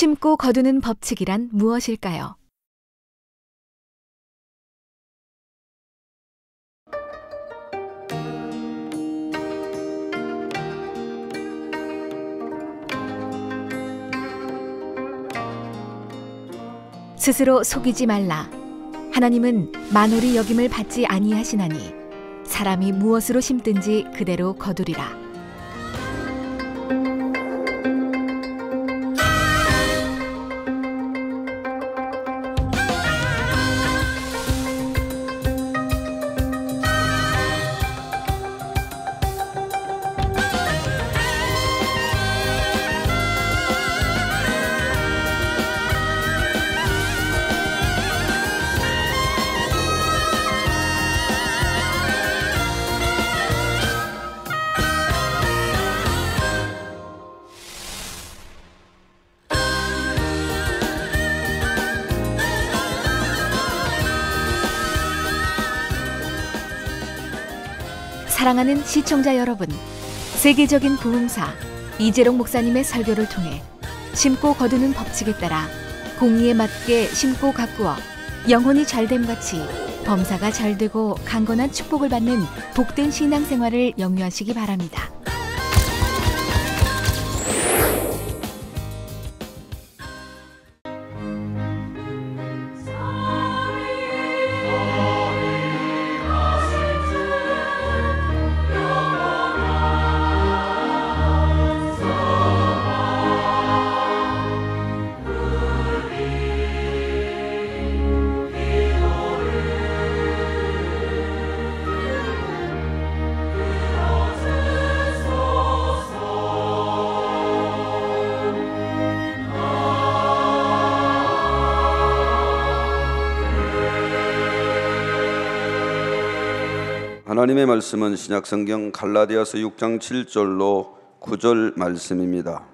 심고 거두는 법칙이란 무엇일까요? 스스로 속이지 말라. 하나님은 만홀히 여김을 받지 아니하시나니 사람이 무엇으로 심든지 그대로 거두리라. 사랑하는 시청자 여러분, 세계적인 부흥사 이재롱 목사님의 설교를 통해 심고 거두는 법칙에 따라 공의에 맞게 심고 가꾸어 영혼이 잘됨같이 범사가 잘되고 강건한 축복을 받는 복된 신앙생활을 영유하시기 바랍니다. 하나님의 말씀은 신약성경 갈라디아서 6장 7절로 9절 말씀입니다.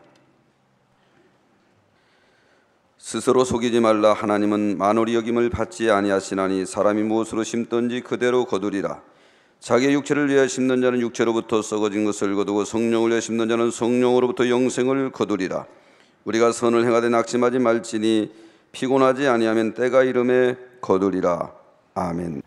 스스로 속이지 말라. 하나님은 만홀히 여김을 받지 아니하시나니 사람이 무엇으로 심든지 그대로 거두리라. 자기의 육체를 위하여 심는 자는 육체로부터 썩어진 것을 거두고 성령을 위하여 심는 자는 성령으로부터 영생을 거두리라. 우리가 선을 행하되 낙심하지 말지니 피곤하지 아니하면 때가 이름에 거두리라. 아멘.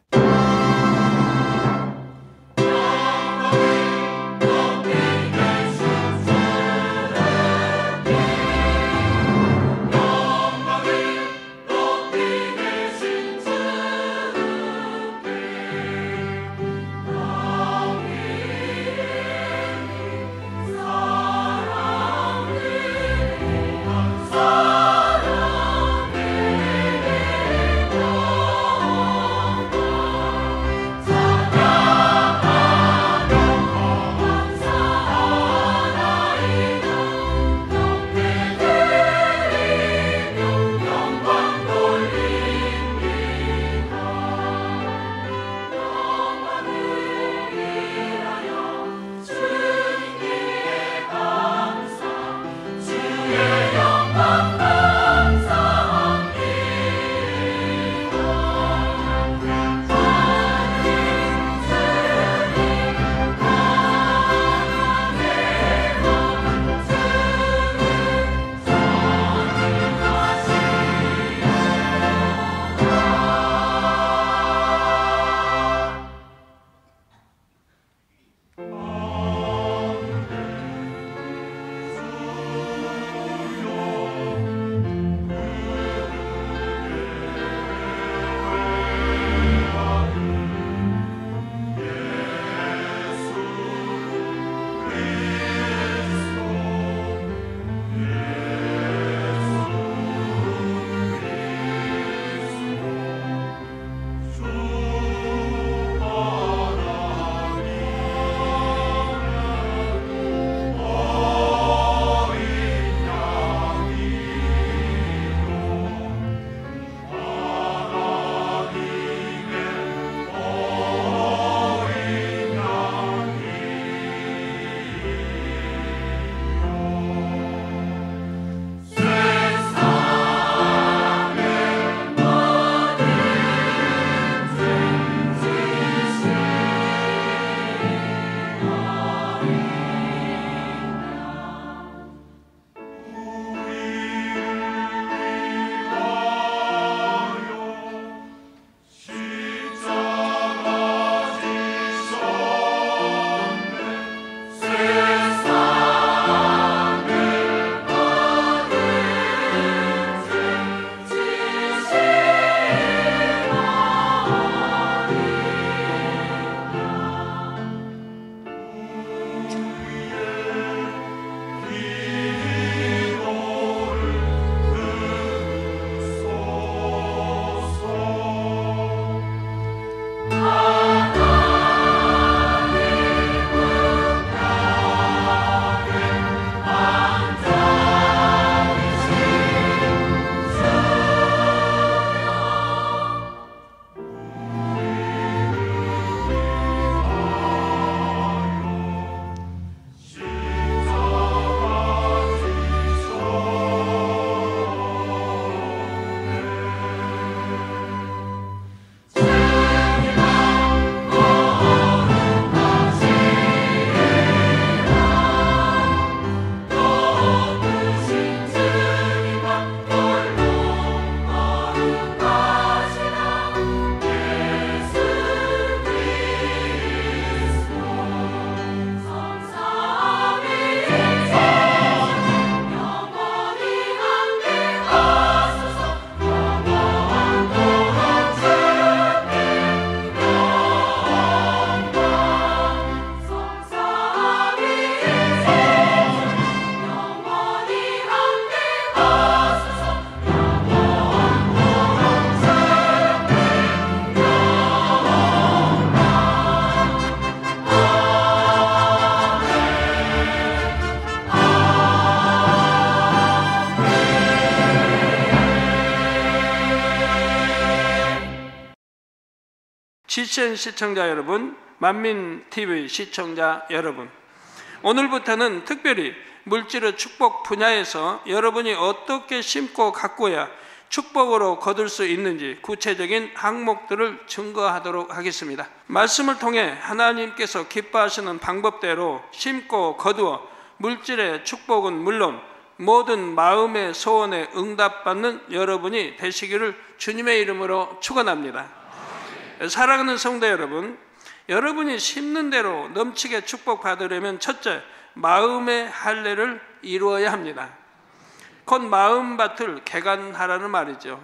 CCN 시청자 여러분, 만민TV 시청자 여러분, 오늘부터는 특별히 물질의 축복 분야에서 여러분이 어떻게 심고 가꾸어야 축복으로 거둘 수 있는지 구체적인 항목들을 증거하도록 하겠습니다. 말씀을 통해 하나님께서 기뻐하시는 방법대로 심고 거두어 물질의 축복은 물론 모든 마음의 소원에 응답받는 여러분이 되시기를 주님의 이름으로 축원합니다. 사랑하는 성도 여러분, 여러분이 심는 대로 넘치게 축복받으려면 첫째, 마음의 할례를 이루어야 합니다. 곧 마음밭을 개간하라는 말이죠.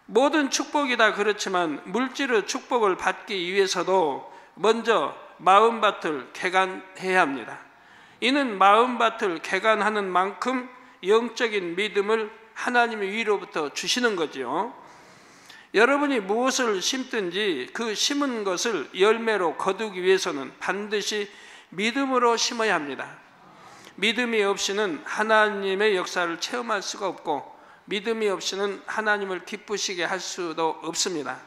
모든 축복이 다 그렇지만 물질의 축복을 받기 위해서도 먼저 마음밭을 개간해야 합니다. 이는 마음밭을 개간하는 만큼 영적인 믿음을 하나님의 위로부터 주시는 거죠. 여러분이 무엇을 심든지 그 심은 것을 열매로 거두기 위해서는 반드시 믿음으로 심어야 합니다. 믿음이 없이는 하나님의 역사를 체험할 수가 없고 믿음이 없이는 하나님을 기쁘시게 할 수도 없습니다.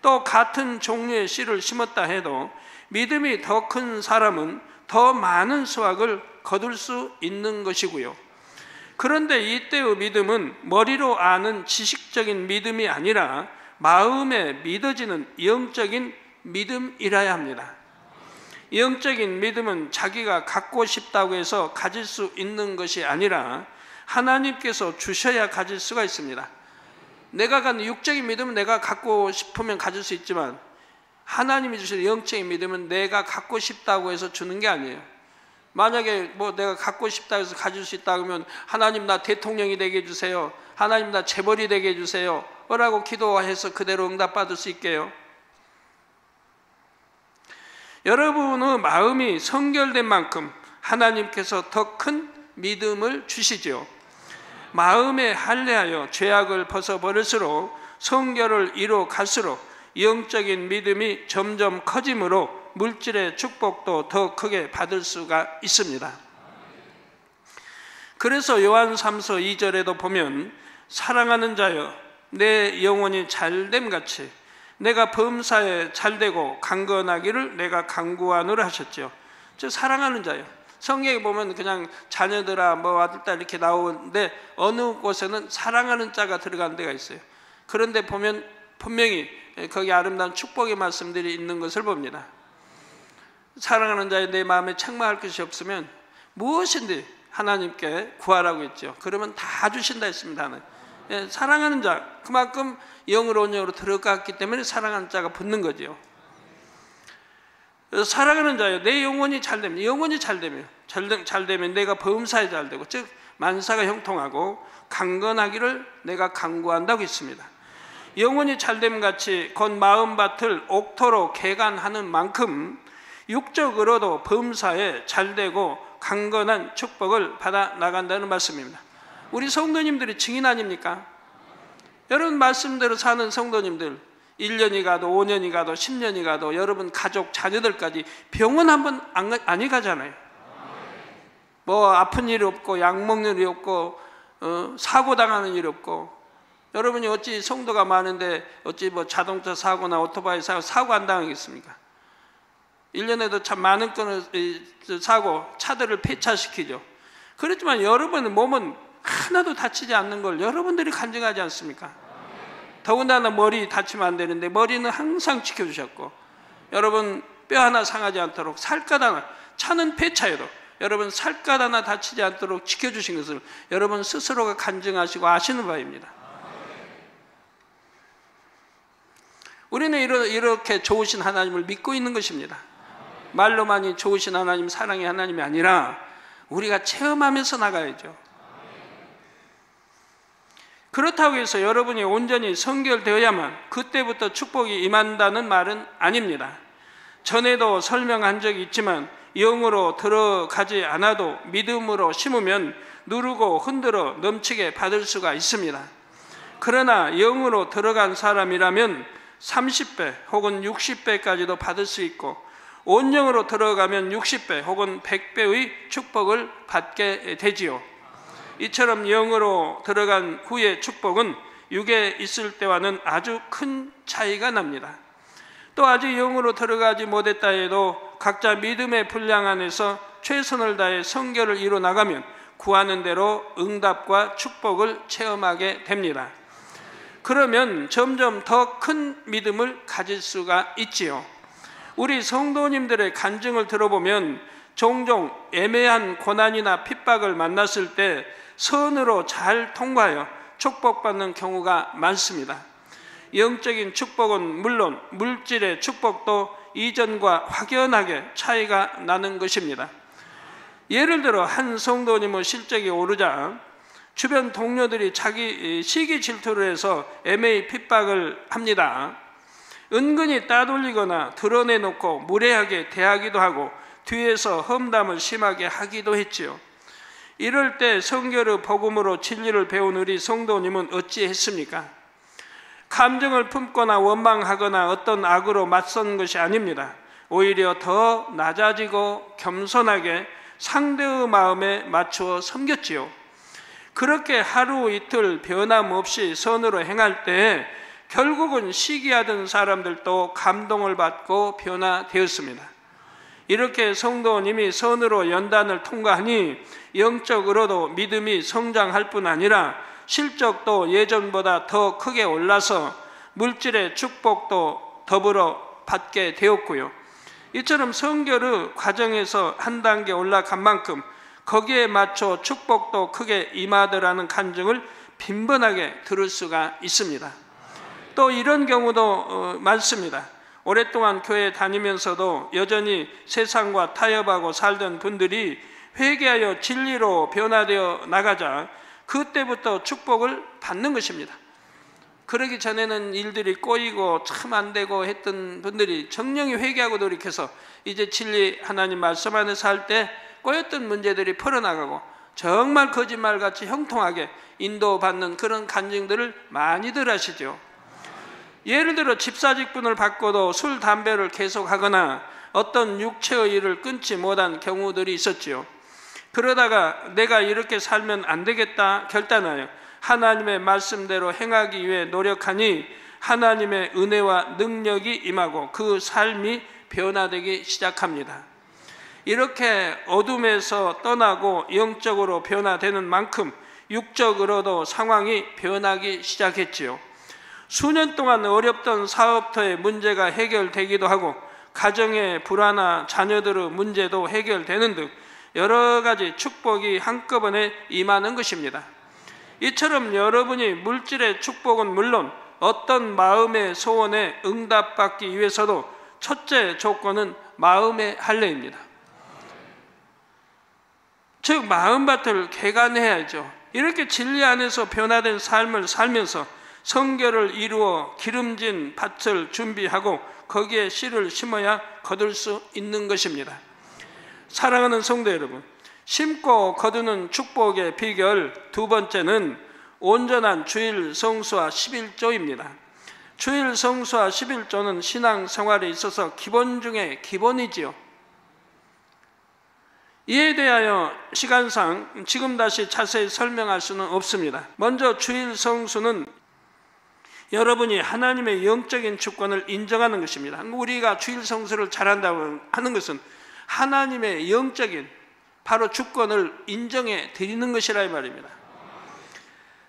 또 같은 종류의 씨를 심었다 해도 믿음이 더 큰 사람은 더 많은 수확을 거둘 수 있는 것이고요. 그런데 이때의 믿음은 머리로 아는 지식적인 믿음이 아니라 마음에 믿어지는 영적인 믿음이라야 합니다. 영적인 믿음은 자기가 갖고 싶다고 해서 가질 수 있는 것이 아니라 하나님께서 주셔야 가질 수가 있습니다. 내가 갖는 육적인 믿음은 내가 갖고 싶으면 가질 수 있지만 하나님이 주신 영적인 믿음은 내가 갖고 싶다고 해서 주는 게 아니에요. 만약에 내가 갖고 싶다고 해서 가질 수 있다 그러면 하나님 나 대통령이 되게 해주세요, 하나님 나 재벌이 되게 해주세요 라고 기도해서 그대로 응답받을 수 있게요. 여러분의 마음이 성결된 만큼 하나님께서 더 큰 믿음을 주시죠. 마음에 할례하여 죄악을 벗어버릴수록 성결을 이루어 갈수록 영적인 믿음이 점점 커지므로 물질의 축복도 더 크게 받을 수가 있습니다. 그래서 요한 3서 2절에도 보면 사랑하는 자여 내 영혼이 잘됨같이 내가 범사에 잘되고 강건하기를 내가 간구하노라 하셨죠. 즉 사랑하는 자요. 성경에 보면 그냥 자녀들아 아들딸 이렇게 나오는데 어느 곳에는 사랑하는 자가 들어간 데가 있어요. 그런데 보면 분명히 거기 아름다운 축복의 말씀들이 있는 것을 봅니다. 사랑하는 자여 내 마음에 책망할 것이 없으면 무엇인지 하나님께 구하라고 했죠. 그러면 다 주신다 했습니다. 하나님. 사랑하는 자, 그만큼 영으로 온영으로 들어갔기 때문에 사랑하는 자가 붙는 거죠. 사랑하는 자여 내 영혼이 잘되면, 영혼이 잘되면 내가 범사에 잘되고 즉 만사가 형통하고 강건하기를 내가 간구한다고 했습니다. 영혼이 잘됨 같이 곧 마음밭을 옥토로 개간하는 만큼 육적으로도 범사에 잘되고 강건한 축복을 받아 나간다는 말씀입니다. 우리 성도님들이 증인 아닙니까? 여러분 말씀대로 사는 성도님들 1년이 가도 5년이 가도 10년이 가도 여러분 가족 자녀들까지 병원 한번 안 가잖아요. 아픈 일이 없고 약 먹는 일이 없고 사고 당하는 일이 없고. 여러분이 어찌 성도가 많은데 어찌 자동차 사고나 오토바이 사고 안 당하겠습니까? 1년에도 참 많은 건을 사고 차들을 폐차시키죠. 그렇지만 여러분의 몸은 하나도 다치지 않는 걸 여러분들이 간증하지 않습니까? 더군다나 머리 다치면 안 되는데 머리는 항상 지켜주셨고, 여러분 뼈 하나 상하지 않도록 살갗 하나, 차는 폐차여도 여러분 살갗 하나 다치지 않도록 지켜주신 것을 여러분 스스로가 간증하시고 아시는 바입니다. 우리는 이렇게 좋으신 하나님을 믿고 있는 것입니다. 말로만이 좋으신 하나님, 사랑의 하나님이 아니라 우리가 체험하면서 나가야죠. 그렇다고 해서 여러분이 온전히 성결되어야만 그때부터 축복이 임한다는 말은 아닙니다. 전에도 설명한 적이 있지만 영으로 들어가지 않아도 믿음으로 심으면 누르고 흔들어 넘치게 받을 수가 있습니다. 그러나 영으로 들어간 사람이라면 30배 혹은 60배까지도 받을 수 있고, 온영으로 들어가면 60배 혹은 100배의 축복을 받게 되지요. 이처럼 영으로 들어간 후의 축복은 육에 있을 때와는 아주 큰 차이가 납니다. 또 아직 영으로 들어가지 못했다 해도 각자 믿음의 분량 안에서 최선을 다해 성결을 이뤄 나가면 구하는 대로 응답과 축복을 체험하게 됩니다. 그러면 점점 더 큰 믿음을 가질 수가 있지요. 우리 성도님들의 간증을 들어보면 종종 애매한 고난이나 핍박을 만났을 때 선으로 잘 통과하여 축복받는 경우가 많습니다. 영적인 축복은 물론 물질의 축복도 이전과 확연하게 차이가 나는 것입니다. 예를 들어 한 성도님은 실적이 오르자 주변 동료들이 자기 시기 질투를 해서 애매히 핍박을 합니다. 은근히 따돌리거나 드러내놓고 무례하게 대하기도 하고 뒤에서 험담을 심하게 하기도 했지요. 이럴 때 성결의 복음으로 진리를 배운 우리 성도님은 어찌했습니까? 감정을 품거나 원망하거나 어떤 악으로 맞선 것이 아닙니다. 오히려 더 낮아지고 겸손하게 상대의 마음에 맞추어 섬겼지요. 그렇게 하루 이틀 변함없이 선으로 행할 때 결국은 시기하던 사람들도 감동을 받고 변화되었습니다. 이렇게 성도님이 선으로 연단을 통과하니 영적으로도 믿음이 성장할 뿐 아니라 실적도 예전보다 더 크게 올라서 물질의 축복도 더불어 받게 되었고요. 이처럼 성결의 과정에서 한 단계 올라간 만큼 거기에 맞춰 축복도 크게 임하더라는 간증을 빈번하게 들을 수가 있습니다. 또 이런 경우도 많습니다. 오랫동안 교회 다니면서도 여전히 세상과 타협하고 살던 분들이 회개하여 진리로 변화되어 나가자 그때부터 축복을 받는 것입니다. 그러기 전에는 일들이 꼬이고 참 안 되고 했던 분들이 정령이 회개하고 돌이켜서 이제 진리 하나님 말씀 안에서 살 때 꼬였던 문제들이 풀어나가고 정말 거짓말같이 형통하게 인도받는 그런 간증들을 많이들 하시죠. 예를 들어 집사직분을 받고도 술, 담배를 계속하거나 어떤 육체의 일을 끊지 못한 경우들이 있었지요. 그러다가 내가 이렇게 살면 안 되겠다 결단하여 하나님의 말씀대로 행하기 위해 노력하니 하나님의 은혜와 능력이 임하고 그 삶이 변화되기 시작합니다. 이렇게 어둠에서 떠나고 영적으로 변화되는 만큼 육적으로도 상황이 변하기 시작했지요. 수년 동안 어렵던 사업터의 문제가 해결되기도 하고 가정의 불화나 자녀들의 문제도 해결되는 등 여러 가지 축복이 한꺼번에 임하는 것입니다. 이처럼 여러분이 물질의 축복은 물론 어떤 마음의 소원에 응답받기 위해서도 첫째 조건은 마음의 할례입니다. 즉 마음밭을 개간해야죠. 이렇게 진리 안에서 변화된 삶을 살면서 성결을 이루어 기름진 밭을 준비하고 거기에 씨를 심어야 거둘 수 있는 것입니다. 사랑하는 성도 여러분, 심고 거두는 축복의 비결 두 번째는 온전한 주일 성수와 11조입니다. 주일 성수와 11조는 신앙생활에 있어서 기본 중에 기본이지요. 이에 대하여 시간상 지금 다시 자세히 설명할 수는 없습니다. 먼저 주일 성수는 여러분이 하나님의 영적인 주권을 인정하는 것입니다. 우리가 주일 성수를 잘한다고 하는 것은 하나님의 영적인 바로 주권을 인정해 드리는 것이라 이 말입니다.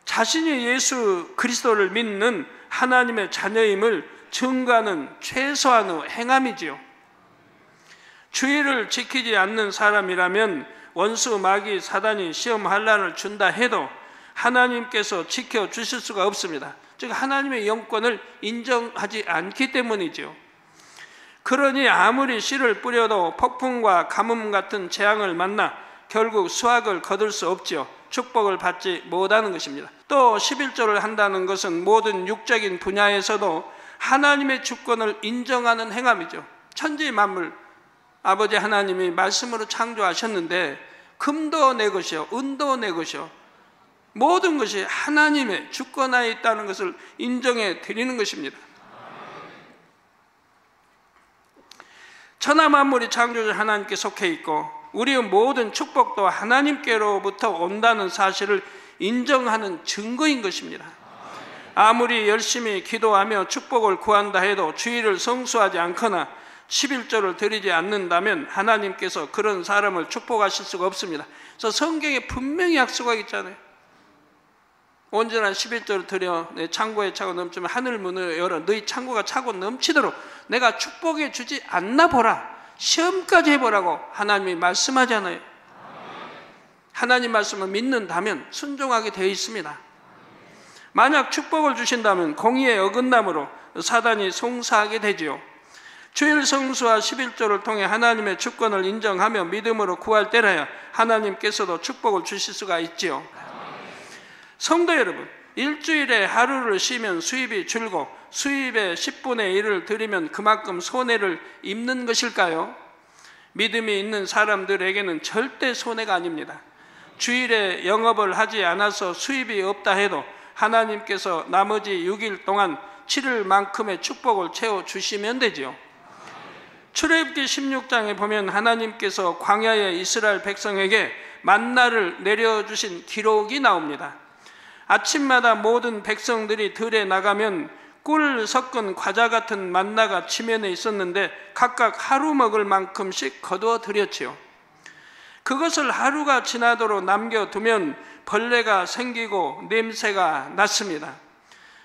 자신이 예수 그리스도를 믿는 하나님의 자녀임을 증거하는 최소한의 행함이지요. 주일을 지키지 않는 사람이라면 원수 마귀 사단이 시험 환난을 준다 해도 하나님께서 지켜주실 수가 없습니다. 즉 하나님의 영권을 인정하지 않기 때문이죠. 그러니 아무리 씨를 뿌려도 폭풍과 가뭄 같은 재앙을 만나 결국 수확을 거둘 수 없죠. 축복을 받지 못하는 것입니다. 또 11조를 한다는 것은 모든 육적인 분야에서도 하나님의 주권을 인정하는 행함이죠. 천지 만물 아버지 하나님이 말씀으로 창조하셨는데 금도 내 것이요 은도 내 것이요 모든 것이 하나님의 주권하에 있다는 것을 인정해 드리는 것입니다. 천하 만물이 창조주 하나님께 속해 있고 우리의 모든 축복도 하나님께로부터 온다는 사실을 인정하는 증거인 것입니다. 아무리 열심히 기도하며 축복을 구한다 해도 주일을 성수하지 않거나 11조를 드리지 않는다면 하나님께서 그런 사람을 축복하실 수가 없습니다. 그래서 성경에 분명히 약속하고 있잖아요. 온전한 11조를 드려 내 창고에 차고 넘치면 하늘 문을 열어 너희 창고가 차고 넘치도록 내가 축복해 주지 않나 보라. 시험까지 해보라고 하나님이 말씀하잖아요. 하나님 말씀을 믿는다면 순종하게 되어 있습니다. 만약 축복을 주신다면 공의에 어긋남으로 사단이 송사하게 되지요. 주일 성수와 11조를 통해 하나님의 주권을 인정하며 믿음으로 구할 때라야 하나님께서도 축복을 주실 수가 있지요. 성도 여러분, 일주일에 하루를 쉬면 수입이 줄고 수입의 10분의 1을 드리면 그만큼 손해를 입는 것일까요? 믿음이 있는 사람들에게는 절대 손해가 아닙니다. 주일에 영업을 하지 않아서 수입이 없다 해도 하나님께서 나머지 6일 동안 7일만큼의 축복을 채워주시면 되지요. 출애굽기 16장에 보면 하나님께서 광야의 이스라엘 백성에게 만나를 내려주신 기록이 나옵니다. 아침마다 모든 백성들이 들에 나가면 꿀 섞은 과자 같은 만나가 지면에 있었는데 각각 하루 먹을 만큼씩 거두어 드렸지요. 그것을 하루가 지나도록 남겨두면 벌레가 생기고 냄새가 났습니다.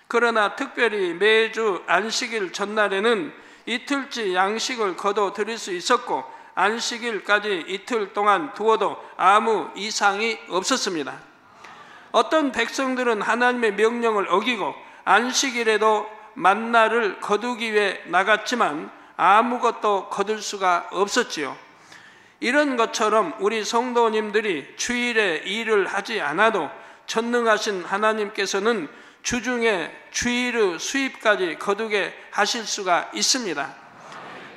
그러나 특별히 매주 안식일 전날에는 이틀치 양식을 거둬 드릴 수 있었고 안식일까지 이틀 동안 두어도 아무 이상이 없었습니다. 어떤 백성들은 하나님의 명령을 어기고 안식일에도 만나를 거두기 위해 나갔지만 아무것도 거둘 수가 없었지요. 이런 것처럼 우리 성도님들이 주일에 일을 하지 않아도 전능하신 하나님께서는 주중에 주일의 수입까지 거두게 하실 수가 있습니다.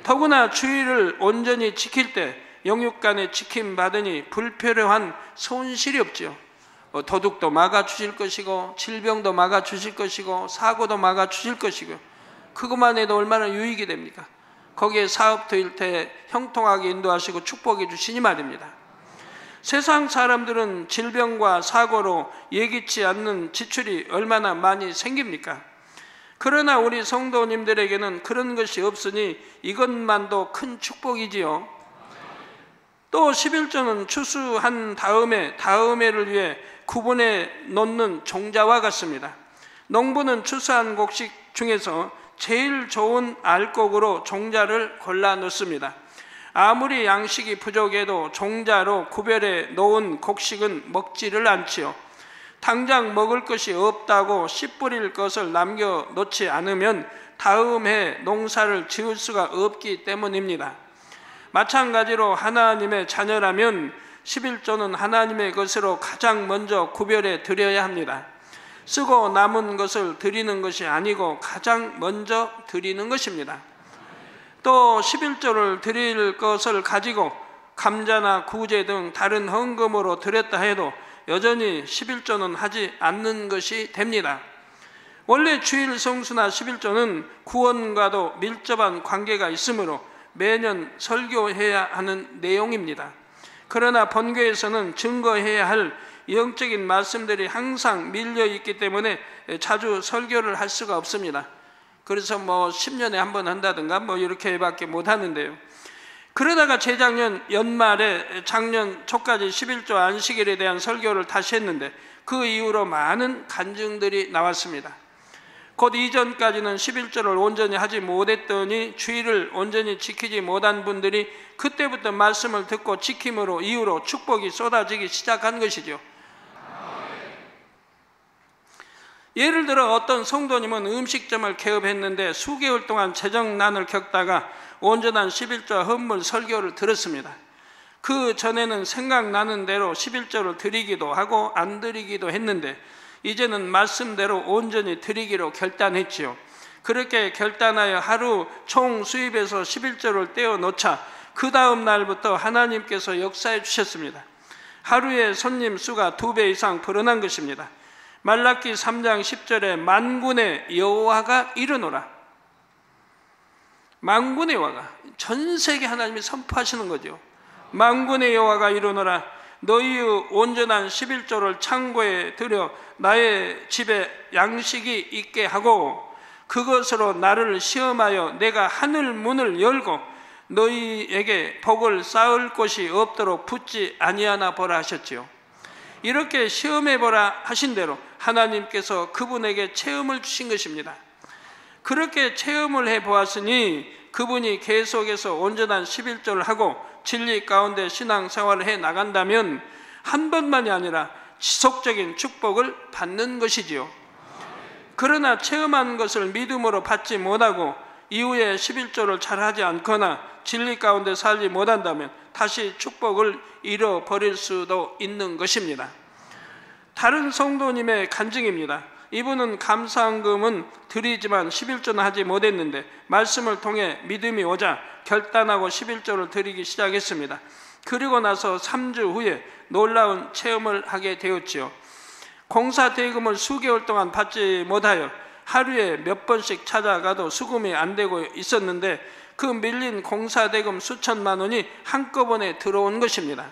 더구나 주일을 온전히 지킬 때 영육간에 지킴받으니 불필요한 손실이 없지요. 도둑도 막아주실 것이고 질병도 막아주실 것이고 사고도 막아주실 것이고 그것만 해도 얼마나 유익이 됩니까? 거기에 사업도 일때 형통하게 인도하시고 축복해 주시니 말입니다. 세상 사람들은 질병과 사고로 예기치 않는 지출이 얼마나 많이 생깁니까? 그러나 우리 성도님들에게는 그런 것이 없으니 이것만도 큰 축복이지요. 또 11조는 추수한 다음해를 위해 구분해 놓는 종자와 같습니다. 농부는 추수한 곡식 중에서 제일 좋은 알곡으로 종자를 골라 놓습니다. 아무리 양식이 부족해도 종자로 구별해 놓은 곡식은 먹지를 않지요. 당장 먹을 것이 없다고 씨 뿌릴 것을 남겨놓지 않으면 다음 해 농사를 지을 수가 없기 때문입니다. 마찬가지로 하나님의 자녀라면 11조는 하나님의 것으로 가장 먼저 구별해 드려야 합니다. 쓰고 남은 것을 드리는 것이 아니고 가장 먼저 드리는 것입니다. 또 11조를 드릴 것을 가지고 감자나 구제 등 다른 헌금으로 드렸다 해도 여전히 11조는 하지 않는 것이 됩니다. 원래 주일 성수나 11조는 구원과도 밀접한 관계가 있으므로 매년 설교해야 하는 내용입니다. 그러나 본교에서는 증거해야 할 영적인 말씀들이 항상 밀려있기 때문에 자주 설교를 할 수가 없습니다. 그래서 10년에 한 번 한다든가 이렇게밖에 못 하는데요. 그러다가 재작년 연말에 작년 초까지 11조 안식일에 대한 설교를 다시 했는데 그 이후로 많은 간증들이 나왔습니다. 곧 이전까지는 11조를 온전히 하지 못했더니 주일을 온전히 지키지 못한 분들이 그때부터 말씀을 듣고 지킴으로 이후로 축복이 쏟아지기 시작한 것이죠. 예를 들어 어떤 성도님은 음식점을 개업했는데 수개월 동안 재정난을 겪다가 온전한 11조 헌물 설교를 들었습니다. 그 전에는 생각나는 대로 11조를 드리기도 하고 안 드리기도 했는데 이제는 말씀대로 온전히 드리기로 결단했지요. 그렇게 결단하여 하루 총 수입에서 11조를 떼어놓자 그 다음 날부터 하나님께서 역사해 주셨습니다. 하루에 손님 수가 2배 이상 불어난 것입니다. 말라기 3장 10절에 만군의 여호와가 이르노라. 만군의 여호와가 전 세계 하나님이 선포하시는 거죠. 만군의 여호와가 이르노라. 너희의 온전한 11조를 창고에 들여 나의 집에 양식이 있게 하고 그것으로 나를 시험하여 내가 하늘 문을 열고 너희에게 복을 쌓을 곳이 없도록 붙지 아니하나 보라 하셨지요. 이렇게 시험해 보라 하신 대로 하나님께서 그분에게 체험을 주신 것입니다. 그렇게 체험을 해 보았으니 그분이 계속해서 온전한 11조를 하고 진리 가운데 신앙생활을 해 나간다면 한 번만이 아니라 지속적인 축복을 받는 것이지요. 그러나 체험한 것을 믿음으로 받지 못하고 이후에 11조를 잘하지 않거나 진리 가운데 살지 못한다면 다시 축복을 잃어버릴 수도 있는 것입니다. 다른 성도님의 간증입니다. 이분은 감사헌금은 드리지만 11조는 하지 못했는데 말씀을 통해 믿음이 오자 결단하고 11조를 드리기 시작했습니다. 그리고 나서 3주 후에 놀라운 체험을 하게 되었지요. 공사 대금을 수개월 동안 받지 못하여 하루에 몇 번씩 찾아가도 수금이 안 되고 있었는데 그 밀린 공사 대금 수천만 원이 한꺼번에 들어온 것입니다.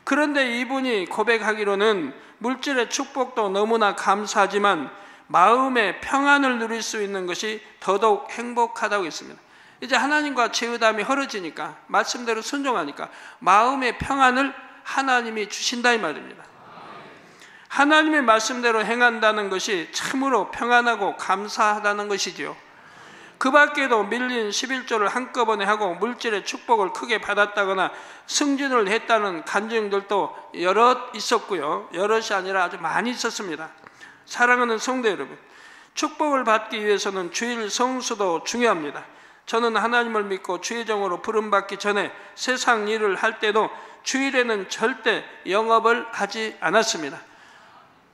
그런데 이분이 고백하기로는 물질의 축복도 너무나 감사하지만 마음의 평안을 누릴 수 있는 것이 더더욱 행복하다고 했습니다. 이제 하나님과 제 의담이 흐려지니까 말씀대로 순종하니까 마음의 평안을 하나님이 주신다 이 말입니다. 하나님의 말씀대로 행한다는 것이 참으로 평안하고 감사하다는 것이지요. 그 밖에도 밀린 11조를 한꺼번에 하고 물질의 축복을 크게 받았다거나 승진을 했다는 간증들도 여럿 있었고요. 여럿이 아니라 아주 많이 있었습니다. 사랑하는 성도 여러분, 축복을 받기 위해서는 주일 성수도 중요합니다. 저는 하나님을 믿고 주의정으로 부름받기 전에 세상 일을 할 때도 주일에는 절대 영업을 하지 않았습니다.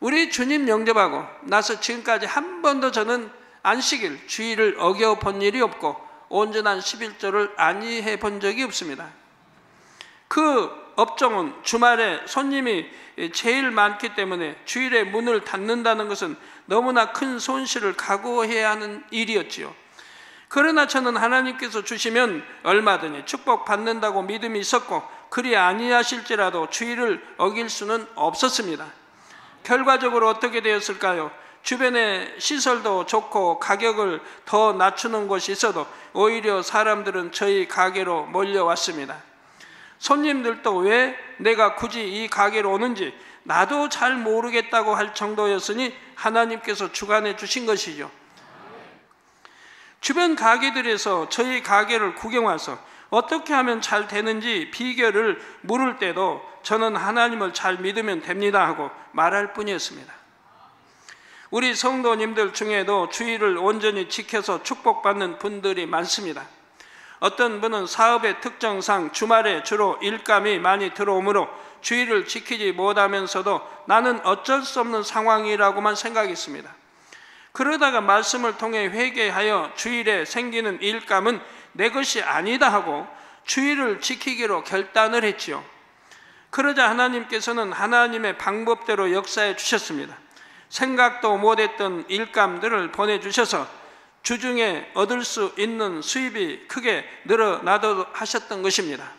우리 주님 영접하고 나서 지금까지 한 번도 저는 안식일, 주일을 어겨본 일이 없고 온전한 11조를 안이해 본 적이 없습니다. 그 업종은 주말에 손님이 제일 많기 때문에 주일에 문을 닫는다는 것은 너무나 큰 손실을 각오해야 하는 일이었지요. 그러나 저는 하나님께서 주시면 얼마든지 축복받는다고 믿음이 있었고 그리 아니하실지라도 주일을 어길 수는 없었습니다. 결과적으로 어떻게 되었을까요? 주변에 시설도 좋고 가격을 더 낮추는 곳이 있어도 오히려 사람들은 저희 가게로 몰려왔습니다. 손님들도 왜 내가 굳이 이 가게로 오는지 나도 잘 모르겠다고 할 정도였으니 하나님께서 주관해 주신 것이죠. 주변 가게들에서 저희 가게를 구경 와서 어떻게 하면 잘 되는지 비결을 물을 때도 저는 하나님을 잘 믿으면 됩니다 하고 말할 뿐이었습니다. 우리 성도님들 중에도 주일을 온전히 지켜서 축복받는 분들이 많습니다. 어떤 분은 사업의 특성상 주말에 주로 일감이 많이 들어오므로 주일을 지키지 못하면서도 나는 어쩔 수 없는 상황이라고만 생각했습니다. 그러다가 말씀을 통해 회개하여 주일에 생기는 일감은 내 것이 아니다 하고 주일을 지키기로 결단을 했지요. 그러자 하나님께서는 하나님의 방법대로 역사해 주셨습니다. 생각도 못했던 일감들을 보내주셔서 주중에 얻을 수 있는 수입이 크게 늘어나도록 하셨던 것입니다.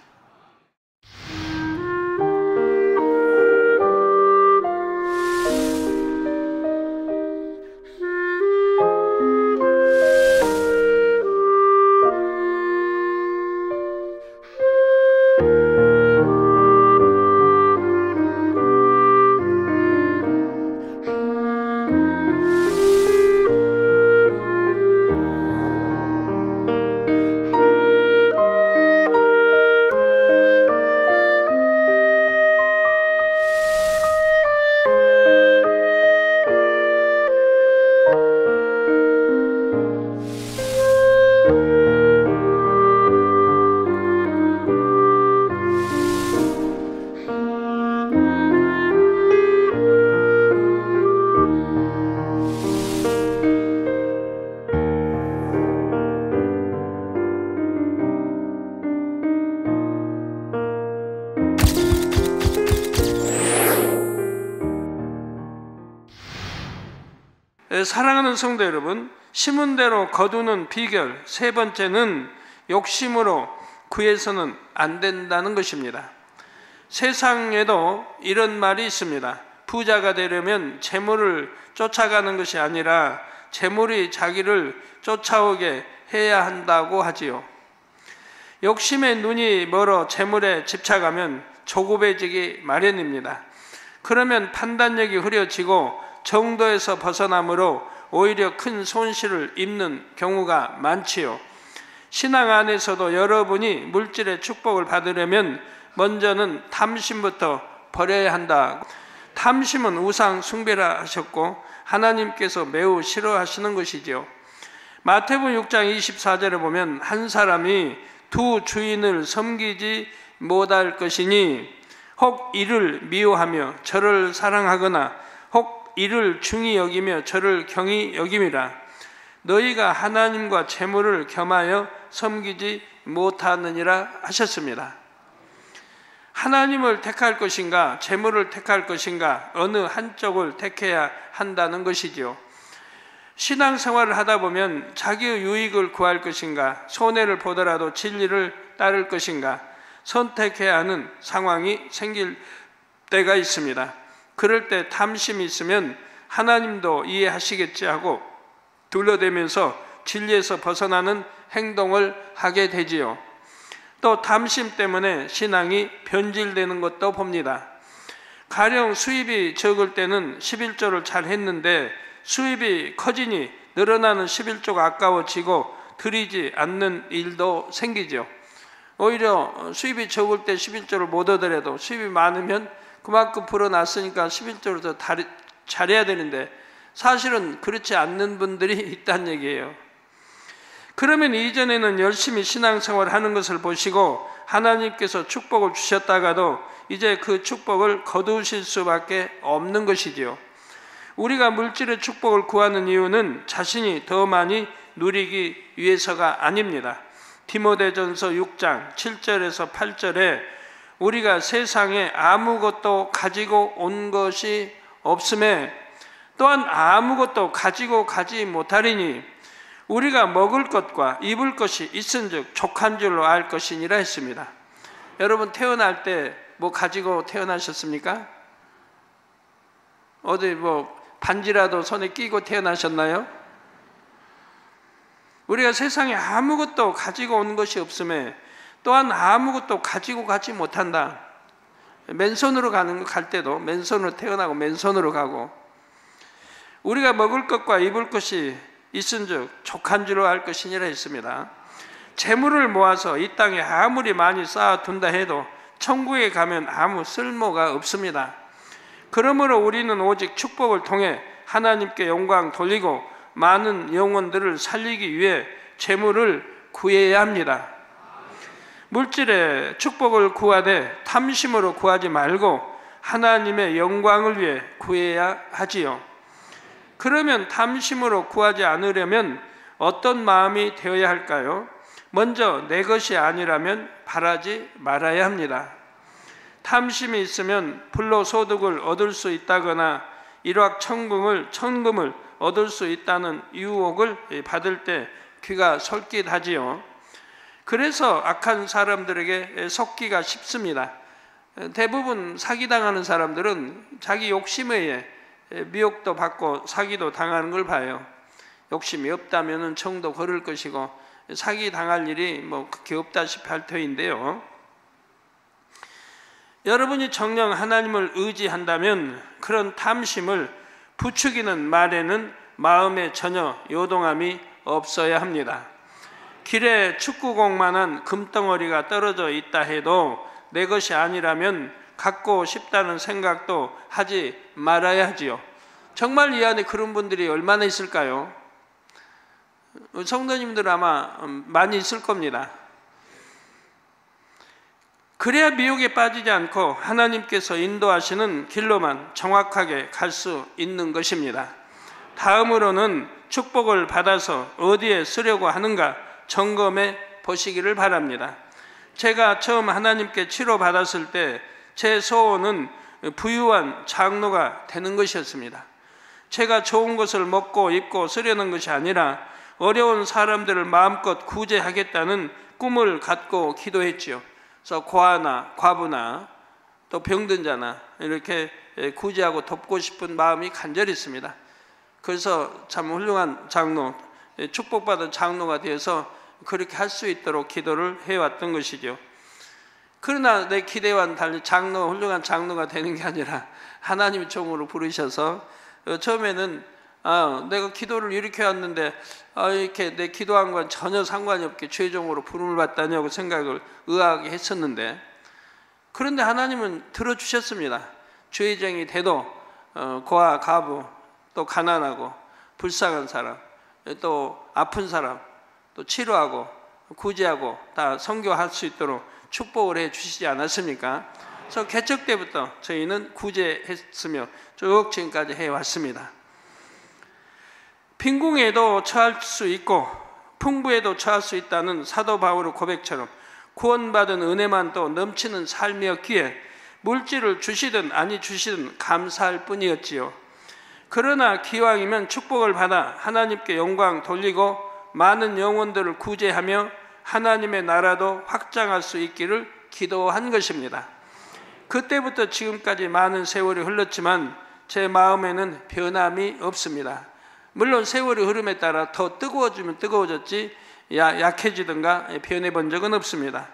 사랑하는 성도 여러분, 심은 대로 거두는 비결 세 번째는 욕심으로 구해서는 안 된다는 것입니다. 세상에도 이런 말이 있습니다. 부자가 되려면 재물을 쫓아가는 것이 아니라 재물이 자기를 쫓아오게 해야 한다고 하지요. 욕심의 눈이 멀어 재물에 집착하면 조급해지기 마련입니다. 그러면 판단력이 흐려지고 정도에서 벗어나므로 오히려 큰 손실을 입는 경우가 많지요. 신앙 안에서도 여러분이 물질의 축복을 받으려면 먼저는 탐심부터 버려야 한다. 탐심은 우상 숭배라 하셨고 하나님께서 매우 싫어하시는 것이지요. 마태복음 6장 24절에 보면 한 사람이 두 주인을 섬기지 못할 것이니 혹 이를 미워하며 저를 사랑하거나 혹 이를 중히 여기며 저를 경히 여김이라. 너희가 하나님과 재물을 겸하여 섬기지 못하느니라 하셨습니다. 하나님을 택할 것인가 재물을 택할 것인가 어느 한쪽을 택해야 한다는 것이지요. 신앙생활을 하다 보면 자기의 유익을 구할 것인가 손해를 보더라도 진리를 따를 것인가 선택해야 하는 상황이 생길 때가 있습니다. 그럴 때 탐심이 있으면 하나님도 이해하시겠지 하고 둘러대면서 진리에서 벗어나는 행동을 하게 되지요. 또 탐심 때문에 신앙이 변질되는 것도 봅니다. 가령 수입이 적을 때는 11조를 잘 했는데 수입이 커지니 늘어나는 11조가 아까워지고 드리지 않는 일도 생기죠. 오히려 수입이 적을 때 11조를 못 얻으려도 수입이 많으면 그만큼 불어났으니까 11조를 더 잘해야 되는데 사실은 그렇지 않는 분들이 있다는 얘기예요. 그러면 이전에는 열심히 신앙생활을 하는 것을 보시고 하나님께서 축복을 주셨다가도 이제 그 축복을 거두실 수밖에 없는 것이지요. 우리가 물질의 축복을 구하는 이유는 자신이 더 많이 누리기 위해서가 아닙니다. 디모데전서 6장 7절에서 8절에 우리가 세상에 아무것도 가지고 온 것이 없음에 또한 아무것도 가지고 가지 못하리니 우리가 먹을 것과 입을 것이 있은즉 족한 줄로 알 것이니라 했습니다. 여러분 태어날 때 뭐 가지고 태어나셨습니까? 어디 뭐 반지라도 손에 끼고 태어나셨나요? 우리가 세상에 아무것도 가지고 온 것이 없음에 또한 아무것도 가지고 가지 못한다. 맨손으로 갈 때도 맨손으로 태어나고 맨손으로 가고 우리가 먹을 것과 입을 것이 있은즉 족한 줄로 알 것이니라 했습니다. 재물을 모아서 이 땅에 아무리 많이 쌓아둔다 해도 천국에 가면 아무 쓸모가 없습니다. 그러므로 우리는 오직 축복을 통해 하나님께 영광 돌리고 많은 영혼들을 살리기 위해 재물을 구해야 합니다. 물질의 축복을 구하되 탐심으로 구하지 말고 하나님의 영광을 위해 구해야 하지요. 그러면 탐심으로 구하지 않으려면 어떤 마음이 되어야 할까요? 먼저 내 것이 아니라면 바라지 말아야 합니다. 탐심이 있으면 불로소득을 얻을 수 있다거나 일확천금을 얻을 수 있다는 유혹을 받을 때 귀가 솔깃하지요. 그래서 악한 사람들에게 속기가 쉽습니다. 대부분 사기당하는 사람들은 자기 욕심에 의해 미혹도 받고 사기도 당하는 걸 봐요. 욕심이 없다면 정도 걸을 것이고 사기 당할 일이 뭐 그렇게 없다시피 할 터인데요. 여러분이 정녕 하나님을 의지한다면 그런 탐심을 부추기는 말에는 마음에 전혀 요동함이 없어야 합니다. 길에 축구공만한 금덩어리가 떨어져 있다 해도 내 것이 아니라면 갖고 싶다는 생각도 하지 말아야 하지요. 정말 이 안에 그런 분들이 얼마나 있을까요? 성도님들 아마 많이 있을 겁니다. 그래야 미혹에 빠지지 않고 하나님께서 인도하시는 길로만 정확하게 갈 수 있는 것입니다. 다음으로는 축복을 받아서 어디에 쓰려고 하는가 점검해 보시기를 바랍니다. 제가 처음 하나님께 치료받았을 때 제 소원은 부유한 장로가 되는 것이었습니다. 제가 좋은 것을 먹고 입고 쓰려는 것이 아니라 어려운 사람들을 마음껏 구제하겠다는 꿈을 갖고 기도했지요. 그래서 고아나 과부나 또 병든 자나 이렇게 구제하고 돕고 싶은 마음이 간절히 있습니다. 그래서 참 훌륭한 장로, 축복받은 장로가 되어서 그렇게 할 수 있도록 기도를 해왔던 것이죠. 그러나 내 기대와는 달리 훌륭한 장로가 되는 게 아니라 하나님이 종으로 부르셔서 처음에는 내가 기도를 이렇게 왔는데 이렇게 내 기도한 건 전혀 상관이 없게 죄종으로 부름을 받다냐고 생각을 의아하게 했었는데, 그런데 하나님은 들어주셨습니다. 죄종이 돼도 고아, 가부, 또 가난하고 불쌍한 사람, 또 아픈 사람, 또 치료하고 구제하고 다 선교할 수 있도록 축복을 해 주시지 않았습니까? 그래서 개척 때부터 저희는 구제했으며 쭉 지금까지 해왔습니다. 빈궁에도 처할 수 있고 풍부에도 처할 수 있다는 사도 바울의 고백처럼 구원받은 은혜만 또 넘치는 삶이었기에 물질을 주시든 아니 주시든 감사할 뿐이었지요. 그러나 기왕이면 축복을 받아 하나님께 영광 돌리고 많은 영혼들을 구제하며 하나님의 나라도 확장할 수 있기를 기도한 것입니다. 그때부터 지금까지 많은 세월이 흘렀지만 제 마음에는 변함이 없습니다. 물론 세월의 흐름에 따라 더 뜨거워지면 뜨거워졌지 약해지든가 변해본 적은 없습니다.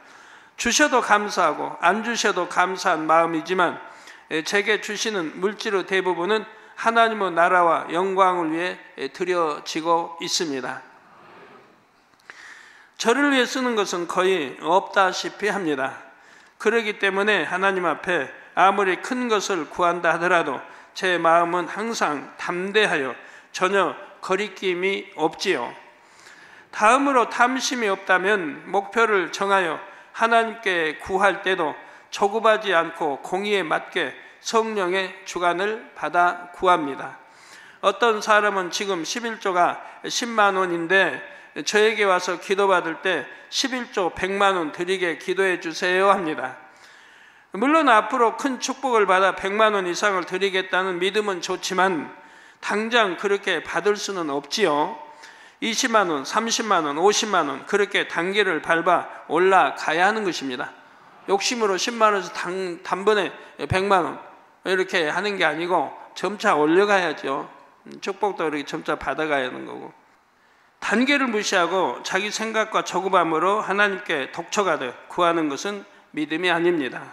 주셔도 감사하고 안 주셔도 감사한 마음이지만 제게 주시는 물질의 대부분은 하나님의 나라와 영광을 위해 드려지고 있습니다. 저를 위해 쓰는 것은 거의 없다시피 합니다. 그렇기 때문에 하나님 앞에 아무리 큰 것을 구한다 하더라도 제 마음은 항상 담대하여 전혀 거리낌이 없지요. 다음으로 탐심이 없다면 목표를 정하여 하나님께 구할 때도 조급하지 않고 공의에 맞게 성령의 주관을 받아 구합니다. 어떤 사람은 지금 11조가 10만 원인데 저에게 와서 기도받을 때 11조 100만 원 드리게 기도해 주세요 합니다. 물론 앞으로 큰 축복을 받아 100만 원 이상을 드리겠다는 믿음은 좋지만 당장 그렇게 받을 수는 없지요. 20만 원, 30만 원, 50만 원 그렇게 단계를 밟아 올라가야 하는 것입니다. 욕심으로 10만 원에서 단번에 100만 원 이렇게 하는 게 아니고 점차 올려가야죠. 축복도 이렇게 점차 받아가야 하는 거고, 단계를 무시하고 자기 생각과 조급함으로 하나님께 독촉하듯 구하는 것은 믿음이 아닙니다.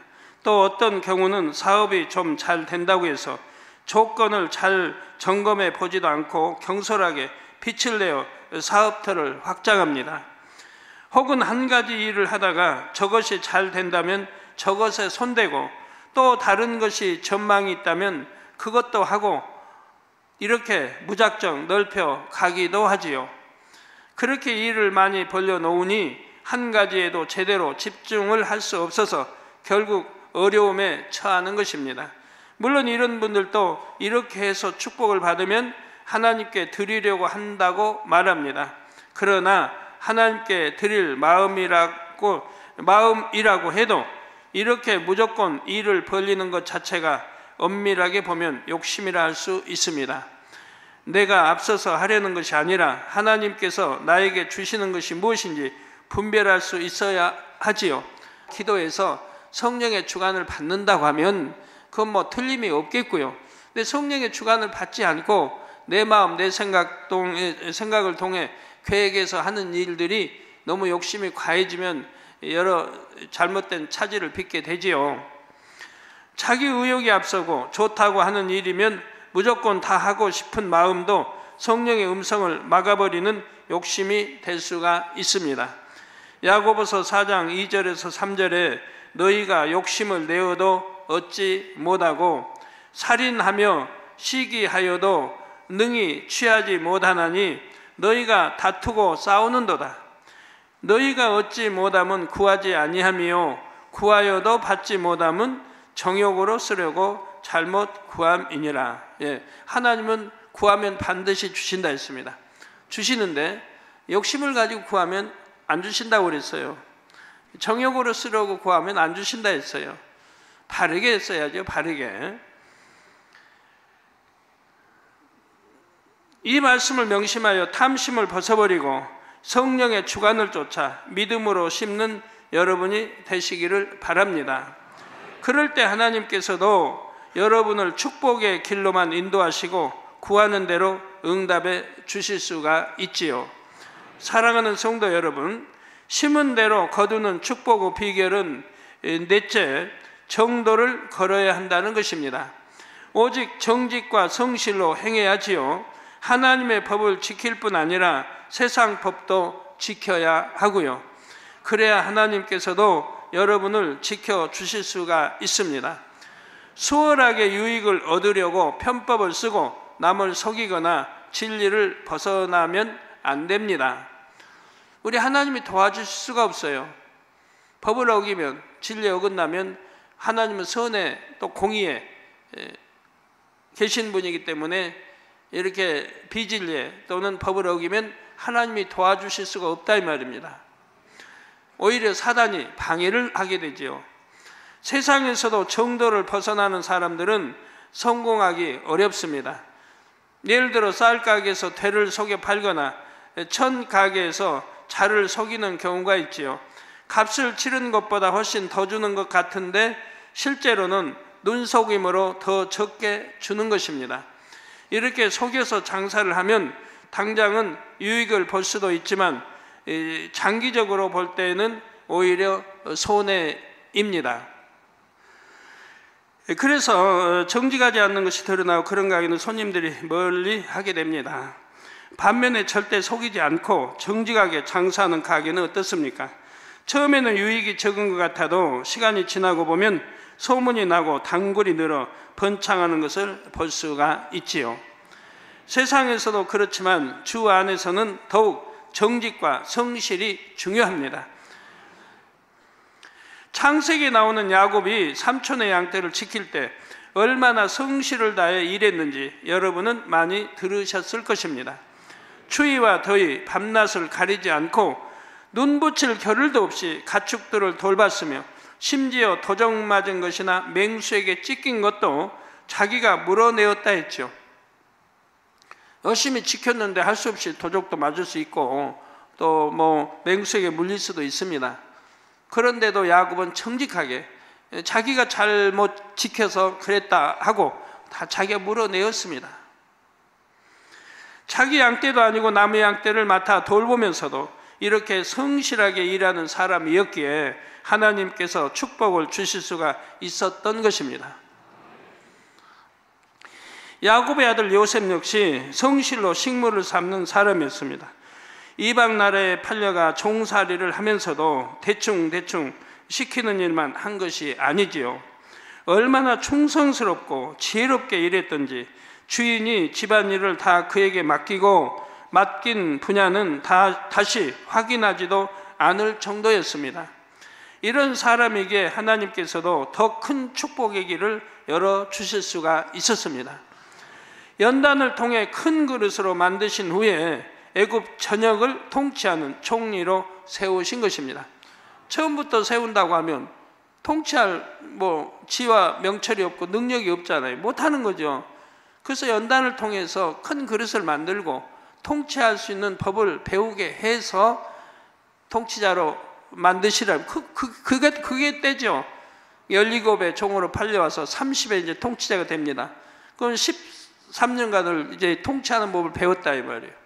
또 어떤 경우는 사업이 좀 잘 된다고 해서 조건을 잘 점검해 보지도 않고 경솔하게 빛을 내어 사업터를 확장합니다. 혹은 한 가지 일을 하다가 저것이 잘 된다면 저것에 손대고 또 다른 것이 전망이 있다면 그것도 하고 이렇게 무작정 넓혀 가기도 하지요. 그렇게 일을 많이 벌려놓으니 한 가지에도 제대로 집중을 할 수 없어서 결국 어려움에 처하는 것입니다. 물론 이런 분들도 이렇게 해서 축복을 받으면 하나님께 드리려고 한다고 말합니다. 그러나 하나님께 드릴 마음이라고 해도 이렇게 무조건 일을 벌리는 것 자체가 엄밀하게 보면 욕심이라 할 수 있습니다. 내가 앞서서 하려는 것이 아니라 하나님께서 나에게 주시는 것이 무엇인지 분별할 수 있어야 하지요. 기도에서 성령의 주관을 받는다고 하면 그건 뭐 틀림이 없겠고요. 근데 성령의 주관을 받지 않고 내 마음, 내 생각을 통해 계획해서 하는 일들이 너무 욕심이 과해지면 여러 잘못된 차질을 빚게 되지요. 자기 의욕이 앞서고 좋다고 하는 일이면 무조건 다 하고 싶은 마음도 성령의 음성을 막아버리는 욕심이 될 수가 있습니다. 야고보서 4장 2절에서 3절에 너희가 욕심을 내어도 얻지 못하고 살인하며 시기하여도 능히 취하지 못하나니 너희가 다투고 싸우는도다. 너희가 얻지 못함은 구하지 아니하며 구하여도 받지 못함은 정욕으로 쓰려고 잘못 구함이니라. 하나님은 구하면 반드시 주신다 했습니다. 주시는데 욕심을 가지고 구하면 안 주신다고 그랬어요. 정욕으로 쓰려고 구하면 안 주신다 했어요. 바르게 써야죠. 바르게. 이 말씀을 명심하여 탐심을 벗어버리고 성령의 주관을 쫓아 믿음으로 심는 여러분이 되시기를 바랍니다. 그럴 때 하나님께서도 여러분을 축복의 길로만 인도하시고 구하는 대로 응답해 주실 수가 있지요. 사랑하는 성도 여러분, 심은 대로 거두는 축복의 비결은 넷째, 정도를 걸어야 한다는 것입니다. 오직 정직과 성실로 행해야지요. 하나님의 법을 지킬 뿐 아니라 세상 법도 지켜야 하고요. 그래야 하나님께서도 여러분을 지켜주실 수가 있습니다. 수월하게 유익을 얻으려고 편법을 쓰고 남을 속이거나 진리를 벗어나면 안 됩니다. 우리 하나님이 도와주실 수가 없어요. 법을 어기면, 진리에 어긋나면 하나님은 선에 또 공의에 계신 분이기 때문에 이렇게 비진리에 또는 법을 어기면 하나님이 도와주실 수가 없다 이 말입니다. 오히려 사단이 방해를 하게 되지요. 세상에서도 정도를 벗어나는 사람들은 성공하기 어렵습니다. 예를 들어 쌀 가게에서 대를 속여 팔거나 천 가게에서 자를 속이는 경우가 있지요. 값을 치른 것보다 훨씬 더 주는 것 같은데 실제로는 눈속임으로 더 적게 주는 것입니다. 이렇게 속여서 장사를 하면 당장은 유익을 볼 수도 있지만 장기적으로 볼 때는 오히려 손해입니다. 그래서 정직하지 않는 것이 드러나고 그런 가게는 손님들이 멀리 하게 됩니다. 반면에 절대 속이지 않고 정직하게 장사하는 가게는 어떻습니까? 처음에는 유익이 적은 것 같아도 시간이 지나고 보면 소문이 나고 단골이 늘어 번창하는 것을 볼 수가 있지요. 세상에서도 그렇지만 주 안에서는 더욱 정직과 성실이 중요합니다. 창세기에 나오는 야곱이 삼촌의 양떼를 지킬 때 얼마나 성실을 다해 일했는지 여러분은 많이 들으셨을 것입니다. 추위와 더위, 밤낮을 가리지 않고 눈 붙일 겨를도 없이 가축들을 돌봤으며 심지어 도적 맞은 것이나 맹수에게 찢긴 것도 자기가 물어내었다 했죠. 열심히 지켰는데 할 수 없이 도적도 맞을 수 있고 또 뭐 맹수에게 물릴 수도 있습니다. 그런데도 야곱은 정직하게 자기가 잘못 지켜서 그랬다 하고 다 자기가 물어내었습니다. 자기 양떼도 아니고 남의 양떼를 맡아 돌보면서도 이렇게 성실하게 일하는 사람이었기에 하나님께서 축복을 주실 수가 있었던 것입니다. 야곱의 아들 요셉 역시 성실로 식물을 삶는 사람이었습니다. 이방 나라에 팔려가 종살이를 하면서도 대충 시키는 일만 한 것이 아니지요. 얼마나 충성스럽고 지혜롭게 일했던지 주인이 집안일을 다 그에게 맡기고 맡긴 분야는 다시 확인하지도 않을 정도였습니다. 이런 사람에게 하나님께서도 더 큰 축복의 길을 열어주실 수가 있었습니다. 연단을 통해 큰 그릇으로 만드신 후에 애굽 전역을 통치하는 총리로 세우신 것입니다. 처음부터 세운다고 하면 통치할 지와 명철이 없고 능력이 없잖아요. 못하는 거죠. 그래서 연단을 통해서 큰 그릇을 만들고 통치할 수 있는 법을 배우게 해서 통치자로 만드시라. 그게 때죠. 17의 종으로 팔려와서 30에 이제 통치자가 됩니다. 그럼 13년간을 이제 통치하는 법을 배웠다 이 말이에요.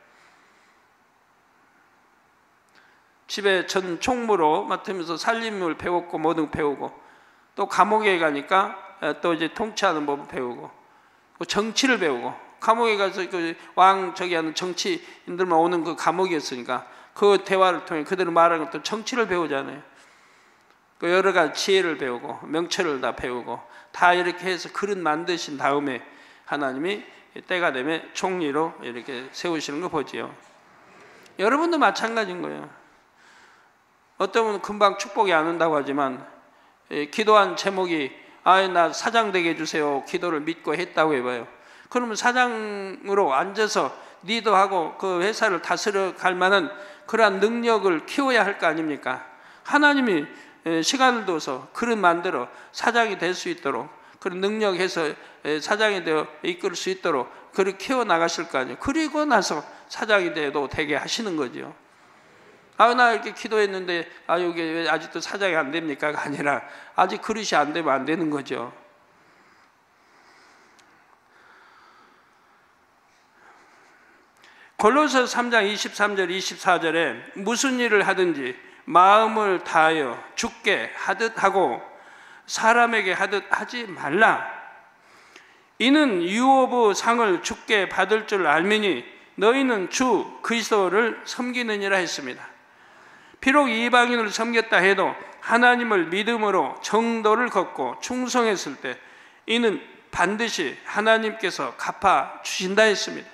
집에 전 총무로 맡으면서 살림을 배웠고 뭐든 배우고 또 감옥에 가니까 또 이제 통치하는 법을 배우고 정치를 배우고 감옥에 가서 그 왕 저기 하는 정치인들만 오는 그 감옥이었으니까 그 대화를 통해 그대로 말하는 것도 정치를 배우잖아요. 그 여러 가지 지혜를 배우고 명철을 다 배우고 다 이렇게 해서 그릇 만드신 다음에 하나님이 때가 되면 총리로 이렇게 세우시는 거 보지요. 여러분도 마찬가지인 거예요. 어떤 분은 금방 축복이 안 온다고 하지만 기도한 제목이 나 사장 되게 해주세요. 기도를 믿고 했다고 해봐요. 그러면 사장으로 앉아서 리더하고 그 회사를 다스려 갈 만한 그러한 능력을 키워야 할 거 아닙니까? 하나님이 시간을 둬서 그릇 만들어 사장이 될 수 있도록 그런 능력해서 사장이 되어 이끌 수 있도록 그를 키워나가실 거 아니에요. 그리고 나서 사장이 되어도 되게 하시는 거죠. 나 이렇게 기도했는데 여기 왜 아직도 사장이 안 됩니까가 아니라 아직 그릇이 안 되면 안 되는 거죠. 골로새 3장 23절 24절에 무슨 일을 하든지 마음을 다하여 주께 하듯 하고 사람에게 하듯 하지 말라. 이는 유오부 상을 주께 받을 줄 알미니 너희는 주 그리스도를 섬기느니라 했습니다. 비록 이방인을 섬겼다 해도 하나님을 믿음으로 정도를 걷고 충성했을 때 이는 반드시 하나님께서 갚아 주신다 했습니다.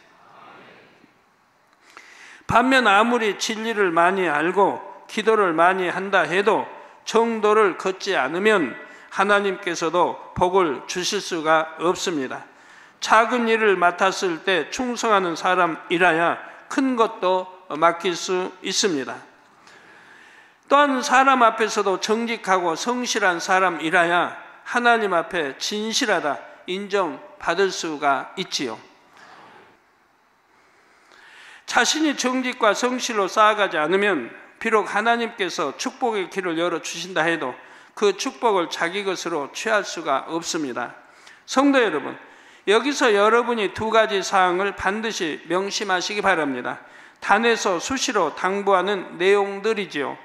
반면 아무리 진리를 많이 알고 기도를 많이 한다 해도 정도를 걷지 않으면 하나님께서도 복을 주실 수가 없습니다. 작은 일을 맡았을 때 충성하는 사람이라야 큰 것도 맡길 수 있습니다. 또한 사람 앞에서도 정직하고 성실한 사람이라야 하나님 앞에 진실하다 인정받을 수가 있지요. 자신이 정직과 성실로 쌓아가지 않으면 비록 하나님께서 축복의 길을 열어주신다 해도 그 축복을 자기 것으로 취할 수가 없습니다. 성도 여러분, 여기서 여러분이 두 가지 사항을 반드시 명심하시기 바랍니다. 단에서 수시로 당부하는 내용들이지요.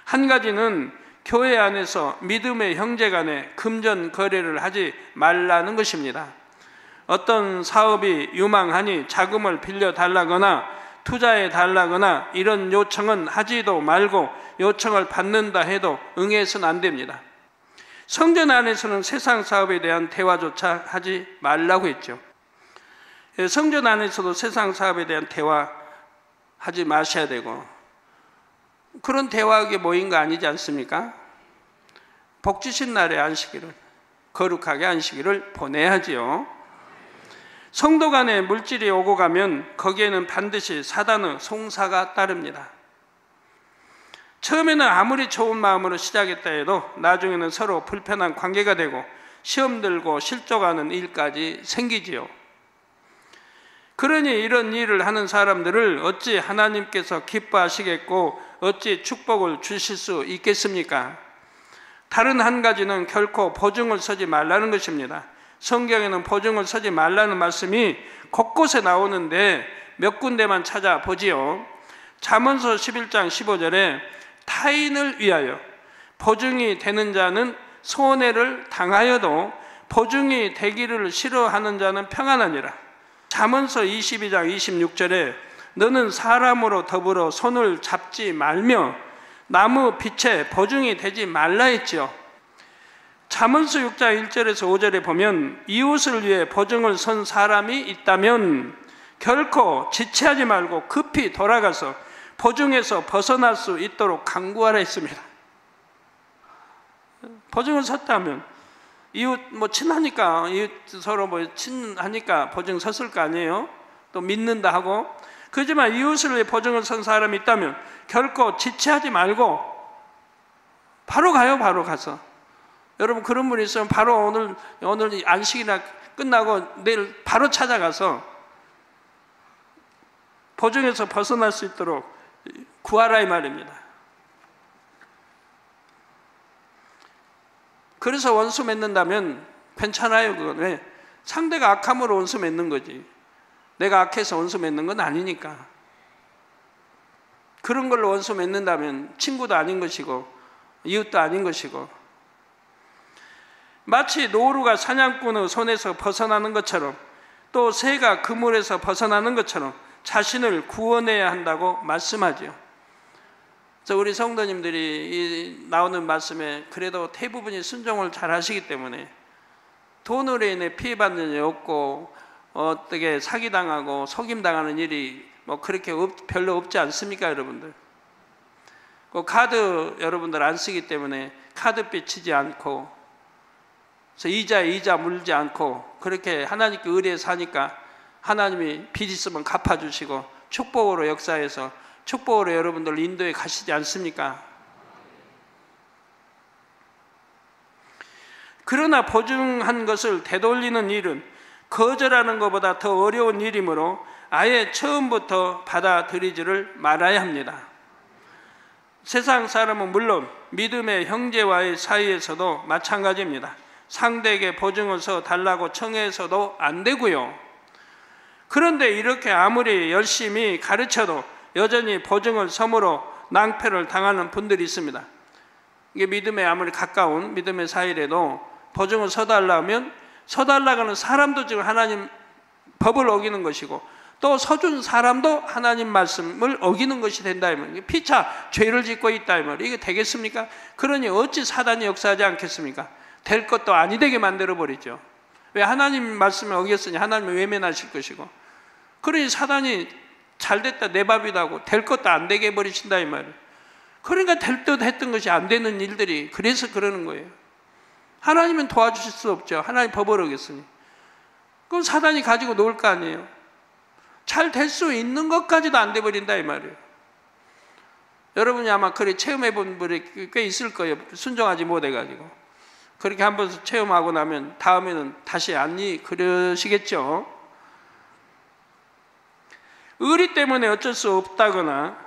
한 가지는 교회 안에서 믿음의 형제 간에 금전 거래를 하지 말라는 것입니다. 어떤 사업이 유망하니 자금을 빌려달라거나 투자해 달라거나 이런 요청은 하지도 말고 요청을 받는다 해도 응해서는 안 됩니다. 성전 안에서는 세상 사업에 대한 대화조차 하지 말라고 했죠. 성전 안에서도 세상 사업에 대한 대화하지 마셔야 되고 그런 대화하게 모인 거 아니지 않습니까? 복지신 날에 안식일을 거룩하게 안식일을 보내야지요. 성도 간에 물질이 오고 가면 거기에는 반드시 사단의 송사가 따릅니다. 처음에는 아무리 좋은 마음으로 시작했다 해도 나중에는 서로 불편한 관계가 되고 시험 들고 실족하는 일까지 생기지요. 그러니 이런 일을 하는 사람들을 어찌 하나님께서 기뻐하시겠고 어찌 축복을 주실 수 있겠습니까? 다른 한 가지는 결코 보증을 서지 말라는 것입니다. 성경에는 보증을 서지 말라는 말씀이 곳곳에 나오는데 몇 군데만 찾아보지요. 잠언서 11장 15절에 타인을 위하여 보증이 되는 자는 손해를 당하여도 보증이 되기를 싫어하는 자는 평안하니라. 잠언서 22장 26절에 너는 사람으로 더불어 손을 잡지 말며 나무 빛에 보증이 되지 말라 했지요. 잠언서 6장 1절에서 5절에 보면 이웃을 위해 보증을 선 사람이 있다면 결코 지체하지 말고 급히 돌아가서 보증에서 벗어날 수 있도록 강구하라 했습니다. 보증을 섰다면 이웃 친하니까 이웃 서로 친하니까 보증 섰을 거 아니에요? 또 믿는다 하고 그렇지만 이웃을 위해 보증을 선 사람이 있다면 결코 지체하지 말고 바로 가요. 바로 가서 여러분 그런 분이 있으면 바로 오늘 안식이나 끝나고 내일 바로 찾아가서 보증에서 벗어날 수 있도록 구하라 이 말입니다. 그래서 원수 맺는다면 괜찮아요. 그건 왜? 상대가 악함으로 원수 맺는 거지 내가 악해서 원수 맺는 건 아니니까. 그런 걸로 원수 맺는다면 친구도 아닌 것이고 이웃도 아닌 것이고 마치 노루가 사냥꾼의 손에서 벗어나는 것처럼 또 새가 그물에서 벗어나는 것처럼 자신을 구원해야 한다고 말씀하죠. 그래서 우리 성도님들이 나오는 말씀에 그래도 대부분이 순종을 잘 하시기 때문에 돈으로 인해 피해받는 일이 없고 어떻게 사기당하고 속임당하는 일이 그렇게 별로 없지 않습니까 여러분들? 카드 여러분들 안 쓰기 때문에 카드빚 지지 않고 그래서 이자 물지 않고 그렇게 하나님께 의뢰해서 하니까 하나님이 빚 있으면 갚아주시고 축복으로 역사해서 축복으로 여러분들 인도에 가시지 않습니까? 그러나 보증한 것을 되돌리는 일은 거절하는 것보다 더 어려운 일이므로 아예 처음부터 받아들이지를 말아야 합니다. 세상 사람은 물론 믿음의 형제와의 사이에서도 마찬가지입니다. 상대에게 보증을 서 달라고 청해서도 안 되고요. 그런데 이렇게 아무리 열심히 가르쳐도 여전히 보증을 섬으로 낭패를 당하는 분들이 있습니다. 이게 믿음에 아무리 가까운 믿음의 사이라도 보증을 서달라면 서달라고 하는 사람도 지금 하나님 법을 어기는 것이고 또 서준 사람도 하나님 말씀을 어기는 것이 된다 이 말이에요. 피차 죄를 짓고 있다 이 말이에요. 이게 되겠습니까? 그러니 어찌 사단이 역사하지 않겠습니까? 될 것도 아니 되게 만들어 버리죠. 왜? 하나님 말씀을 어겼으니 하나님을 외면하실 것이고, 그러니 사단이 잘됐다 내 밥이다 하고 될 것도 안 되게 해버리신다 이 말이에요. 그러니까 될 듯 했던 것이 안 되는 일들이 그래서 그러는 거예요. 하나님은 도와주실 수 없죠. 하나님 법을 어겼으니. 그럼 사단이 가지고 놀 거 아니에요. 잘 될 수 있는 것까지도 안 돼버린다 이 말이에요. 여러분이 아마 그렇게 체험해 본 분이 꽤 있을 거예요. 순종하지 못해가지고. 그렇게 한번 체험하고 나면 다음에는 다시 안 그러시겠죠. 의리 때문에 어쩔 수 없다거나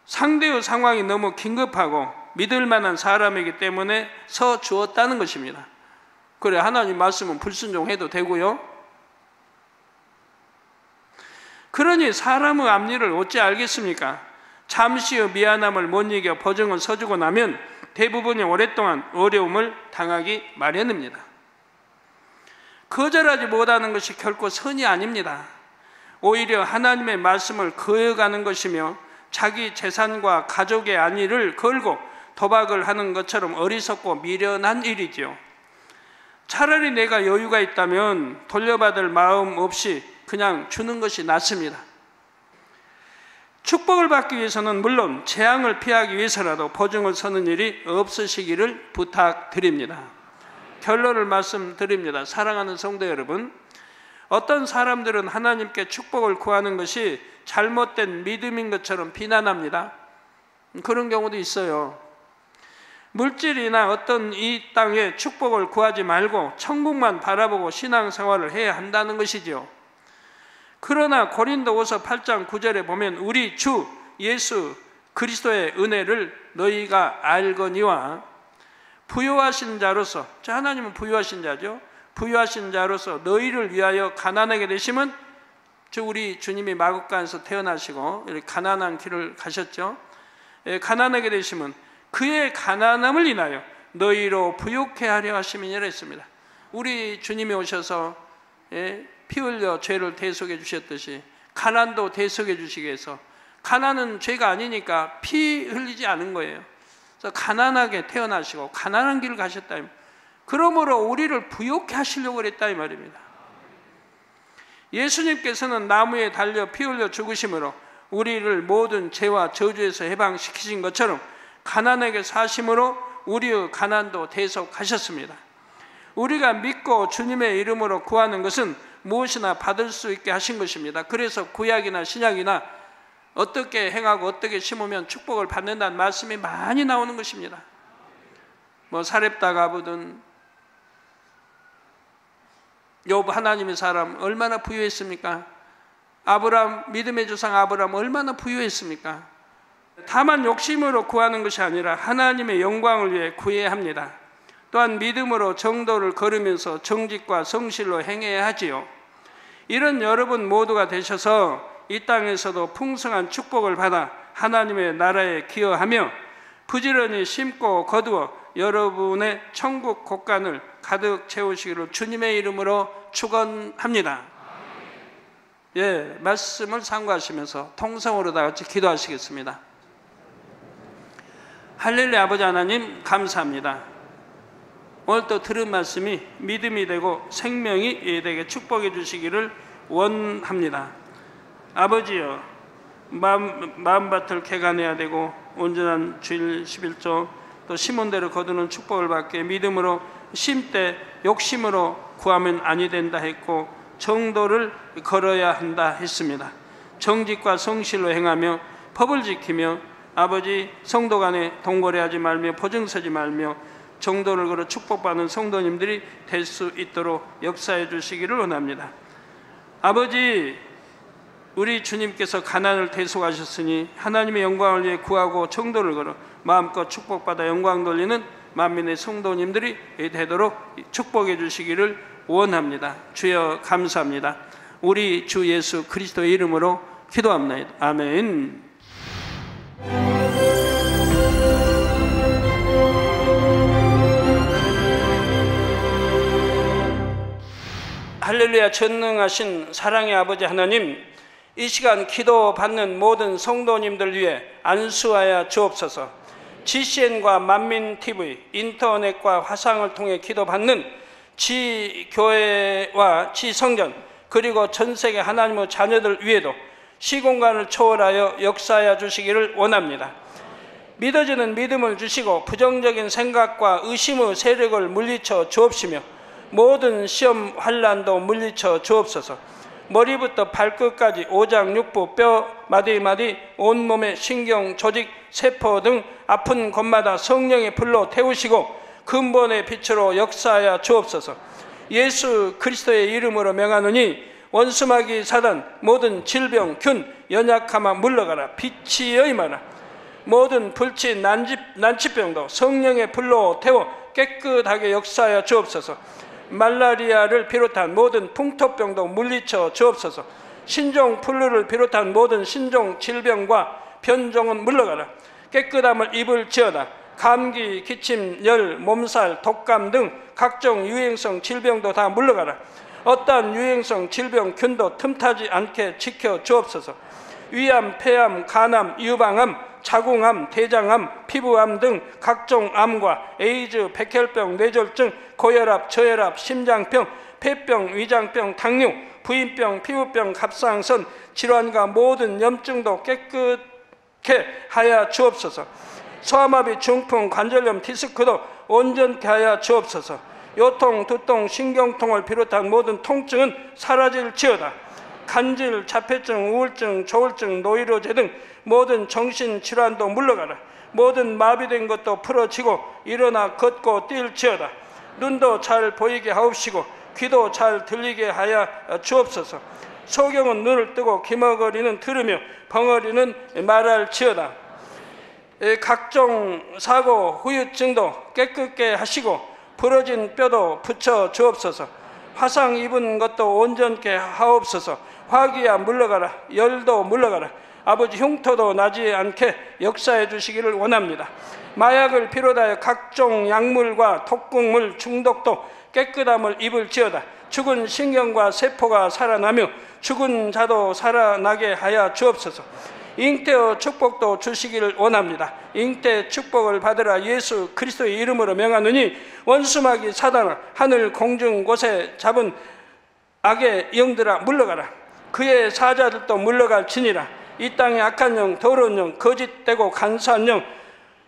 상대의 상황이 너무 긴급하고 믿을 만한 사람이기 때문에 서 주었다는 것입니다. 그래, 하나님 말씀은 불순종해도 되고요. 그러니 사람의 앞일을 어찌 알겠습니까? 잠시의 미안함을 못 이겨 보증을 서주고 나면 대부분이 오랫동안 어려움을 당하기 마련입니다. 거절하지 못하는 것이 결코 선이 아닙니다. 오히려 하나님의 말씀을 거역하는 것이며 자기 재산과 가족의 안위를 걸고 도박을 하는 것처럼 어리석고 미련한 일이지요. 차라리 내가 여유가 있다면 돌려받을 마음 없이 그냥 주는 것이 낫습니다. 축복을 받기 위해서는 물론 재앙을 피하기 위해서라도 보증을 서는 일이 없으시기를 부탁드립니다. 결론을 말씀드립니다. 사랑하는 성도 여러분, 어떤 사람들은 하나님께 축복을 구하는 것이 잘못된 믿음인 것처럼 비난합니다. 그런 경우도 있어요. 물질이나 어떤 이 땅에 축복을 구하지 말고 천국만 바라보고 신앙생활을 해야 한다는 것이죠. 그러나 고린도후서 8장 9절에 보면 우리 주 예수 그리스도의 은혜를 너희가 알거니와 부유하신 자로서, 하나님은 부유하신 자죠. 부유하신 자로서 너희를 위하여 가난하게 되심은, 우리 주님이 마국간에서 태어나시고 이렇게 가난한 길을 가셨죠. 가난하게 되심은 그의 가난함을 인하여 너희로 부욕해 하려 하심이니라 했습니다. 우리 주님이 오셔서 피 흘려 죄를 대속해 주셨듯이 가난도 대속해 주시기 위해서, 가난은 죄가 아니니까 피 흘리지 않은 거예요. 그래서 가난하게 태어나시고 가난한 길을 가셨다. 그러므로 우리를 부욕해 하시려고 그랬다 이 말입니다. 예수님께서는 나무에 달려 피 흘려 죽으심으로 우리를 모든 죄와 저주에서 해방시키신 것처럼 가난하게 사심으로 우리의 가난도 대속하셨습니다. 우리가 믿고 주님의 이름으로 구하는 것은 무엇이나 받을 수 있게 하신 것입니다. 그래서 구약이나 신약이나 어떻게 행하고 어떻게 심으면 축복을 받는다는 말씀이 많이 나오는 것입니다. 뭐 사렙다 가부든 욥 하나님의 사람 얼마나 부유했습니까? 아브라함, 믿음의 조상 아브라함 얼마나 부유했습니까? 다만 욕심으로 구하는 것이 아니라 하나님의 영광을 위해 구해야 합니다. 또한 믿음으로 정도를 걸으면서 정직과 성실로 행해야 하지요. 이런 여러분 모두가 되셔서 이 땅에서도 풍성한 축복을 받아 하나님의 나라에 기여하며 부지런히 심고 거두어 여러분의 천국 곳간을 가득 채우시기를 주님의 이름으로 축원합니다. 말씀을 상고하시면서 통성으로 다 같이 기도하시겠습니다. 할렐루야. 아버지 하나님 감사합니다. 오늘 또 들은 말씀이 믿음이 되고 생명이 되게 축복해 주시기를 원합니다. 아버지여, 마음밭을 개간해야 되고 온전한 주일 11조 또 심은대로 거두는 축복을 받게 믿음으로 심때 욕심으로 구하면 아니 된다 했고 정도를 걸어야 한다 했습니다. 정직과 성실로 행하며 법을 지키며 아버지 성도 간에 동거래하지 말며 보증서지 말며 정도를 걸어 축복받는 성도님들이 될 수 있도록 역사해 주시기를 원합니다. 아버지, 우리 주님께서 가난을 대속하셨으니 하나님의 영광을 위해 구하고 정도를 걸어 마음껏 축복받아 영광 돌리는 만민의 성도님들이 되도록 축복해 주시기를 원합니다. 주여 감사합니다. 우리 주 예수 그리스도의 이름으로 기도합니다. 아멘. 할렐루야. 전능하신 사랑의 아버지 하나님, 이 시간 기도 받는 모든 성도님들 위해 안수하여 주옵소서. GCN과 만민TV, 인터넷과 화상을 통해 기도받는 지교회와 지성전, 그리고 전세계 하나님의 자녀들 위에도 시공간을 초월하여 역사하여 주시기를 원합니다. 믿어지는 믿음을 주시고 부정적인 생각과 의심의 세력을 물리쳐 주옵시며 모든 시험 환난도 물리쳐 주옵소서. 머리부터 발끝까지 오장육부, 뼈, 마디마디, 온몸의 신경, 조직, 세포 등 아픈 곳마다 성령의 불로 태우시고 근본의 빛으로 역사하여 주옵소서. 예수 그리스도의 이름으로 명하노니 원수마귀 사단, 모든 질병, 균, 연약함아 물러가라. 빛이 여임하라. 모든 불치, 난치병도 성령의 불로 태워 깨끗하게 역사하여 주옵소서. 말라리아를 비롯한 모든 풍토병도 물리쳐 주옵소서. 신종 플루를 비롯한 모든 신종 질병과 변종은 물러가라. 깨끗함을 입을지어다. 감기, 기침, 열, 몸살, 독감 등 각종 유행성 질병도 다 물러가라. 어떠한 유행성 질병 균도 틈타지 않게 지켜 주옵소서. 위암, 폐암, 간암, 유방암, 자궁암, 대장암, 피부암 등 각종 암과 에이즈, 백혈병, 뇌졸중, 고혈압, 저혈압, 심장병, 폐병, 위장병, 당뇨, 부인병, 피부병, 갑상선 질환과 모든 염증도 깨끗게 하여 주옵소서. 소아마비, 중풍, 관절염, 디스크도 온전케 하여 주옵소서. 요통, 두통, 신경통을 비롯한 모든 통증은 사라질지어다. 간질, 자폐증, 우울증, 조울증, 노이로제 등 모든 정신질환도 물러가라. 모든 마비된 것도 풀어지고 일어나 걷고 뛸지어다. 눈도 잘 보이게 하옵시고 귀도 잘 들리게 하여 주옵소서. 소경은 눈을 뜨고 기머거리는 들으며 벙어리는 말할지어다. 각종 사고, 후유증도 깨끗게 하시고 부러진 뼈도 붙여 주옵소서. 화상 입은 것도 온전케 하옵소서. 화기야 물러가라. 열도 물러가라. 아버지 흉터도 나지 않게 역사해 주시기를 원합니다. 마약을 비롯하여 각종 약물과 독극물 중독도 깨끗함을 입을지어다. 죽은 신경과 세포가 살아나며 죽은 자도 살아나게 하여 주옵소서. 잉태의 축복도 주시기를 원합니다. 잉태 축복을 받으라. 예수 그리스도의 이름으로 명하노니 원수마귀 사단아, 하늘 공중 곳에 잡은 악의 영들아 물러가라. 그의 사자들도 물러갈지니라. 이 땅의 악한 영, 더러운 영, 거짓되고 간사한 영,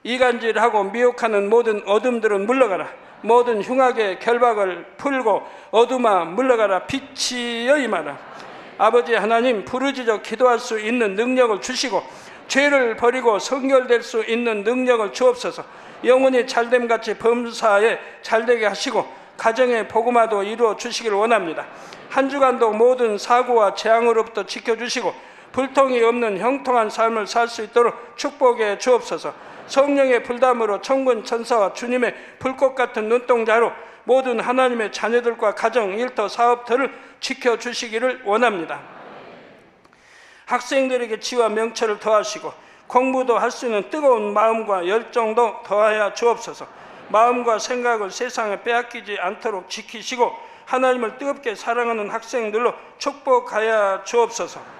이간질하고 미혹하는 모든 어둠들은 물러가라. 모든 흉악의 결박을 풀고 어둠아 물러가라. 빛이 여임하라. 아버지 하나님, 부르짖어 기도할 수 있는 능력을 주시고 죄를 버리고 성결될 수 있는 능력을 주옵소서. 영혼이 잘됨같이 범사에 잘되게 하시고 가정의 복음화도 이루어 주시기를 원합니다. 한 주간도 모든 사고와 재앙으로부터 지켜주시고 불통이 없는 형통한 삶을 살 수 있도록 축복해 주옵소서. 성령의 불담으로 천군 천사와 주님의 불꽃 같은 눈동자로 모든 하나님의 자녀들과 가정, 일터, 사업터를 지켜주시기를 원합니다. 학생들에게 지와 명철을 더하시고 공부도 할 수 있는 뜨거운 마음과 열정도 더하여 주옵소서. 마음과 생각을 세상에 빼앗기지 않도록 지키시고 하나님을 뜨겁게 사랑하는 학생들로 축복하여 주옵소서.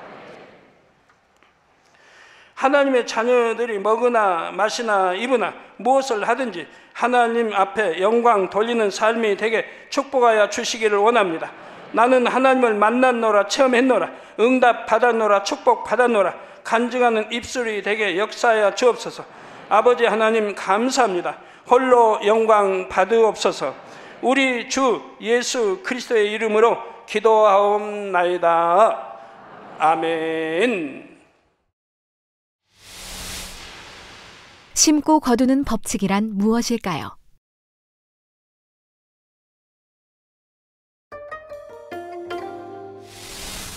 하나님의 자녀들이 먹으나 마시나 입으나 무엇을 하든지 하나님 앞에 영광 돌리는 삶이 되게 축복하여 주시기를 원합니다. 나는 하나님을 만났노라, 체험했노라, 응답 받았노라, 축복 받았노라, 간증하는 입술이 되게 역사하여 주옵소서. 아버지 하나님 감사합니다. 홀로 영광 받으옵소서. 우리 주 예수 그리스도의 이름으로 기도하옵나이다. 아멘. 심고 거두는 법칙이란 무엇일까요?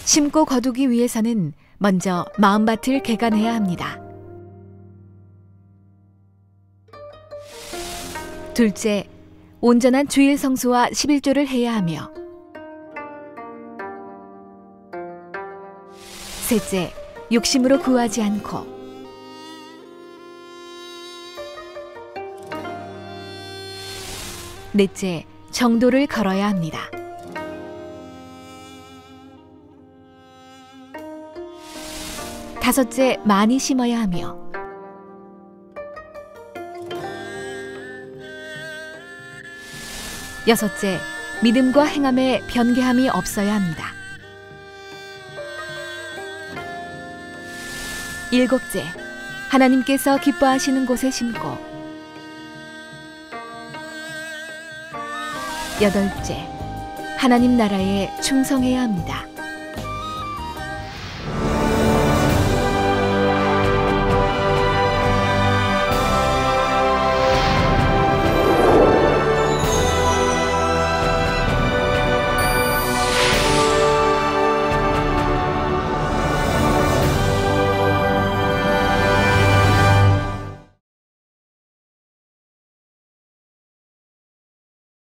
심고 거두기 위해서는 먼저 마음밭을 개간해야 합니다. 둘째, 온전한 주일 성수와 11조를 해야 하며 셋째, 욕심으로 구하지 않고 넷째, 정도를 걸어야 합니다. 다섯째, 많이 심어야 하며 여섯째, 믿음과 행함에 변개함이 없어야 합니다. 일곱째, 하나님께서 기뻐하시는 곳에 심고 여덟째, 하나님 나라에 충성해야 합니다.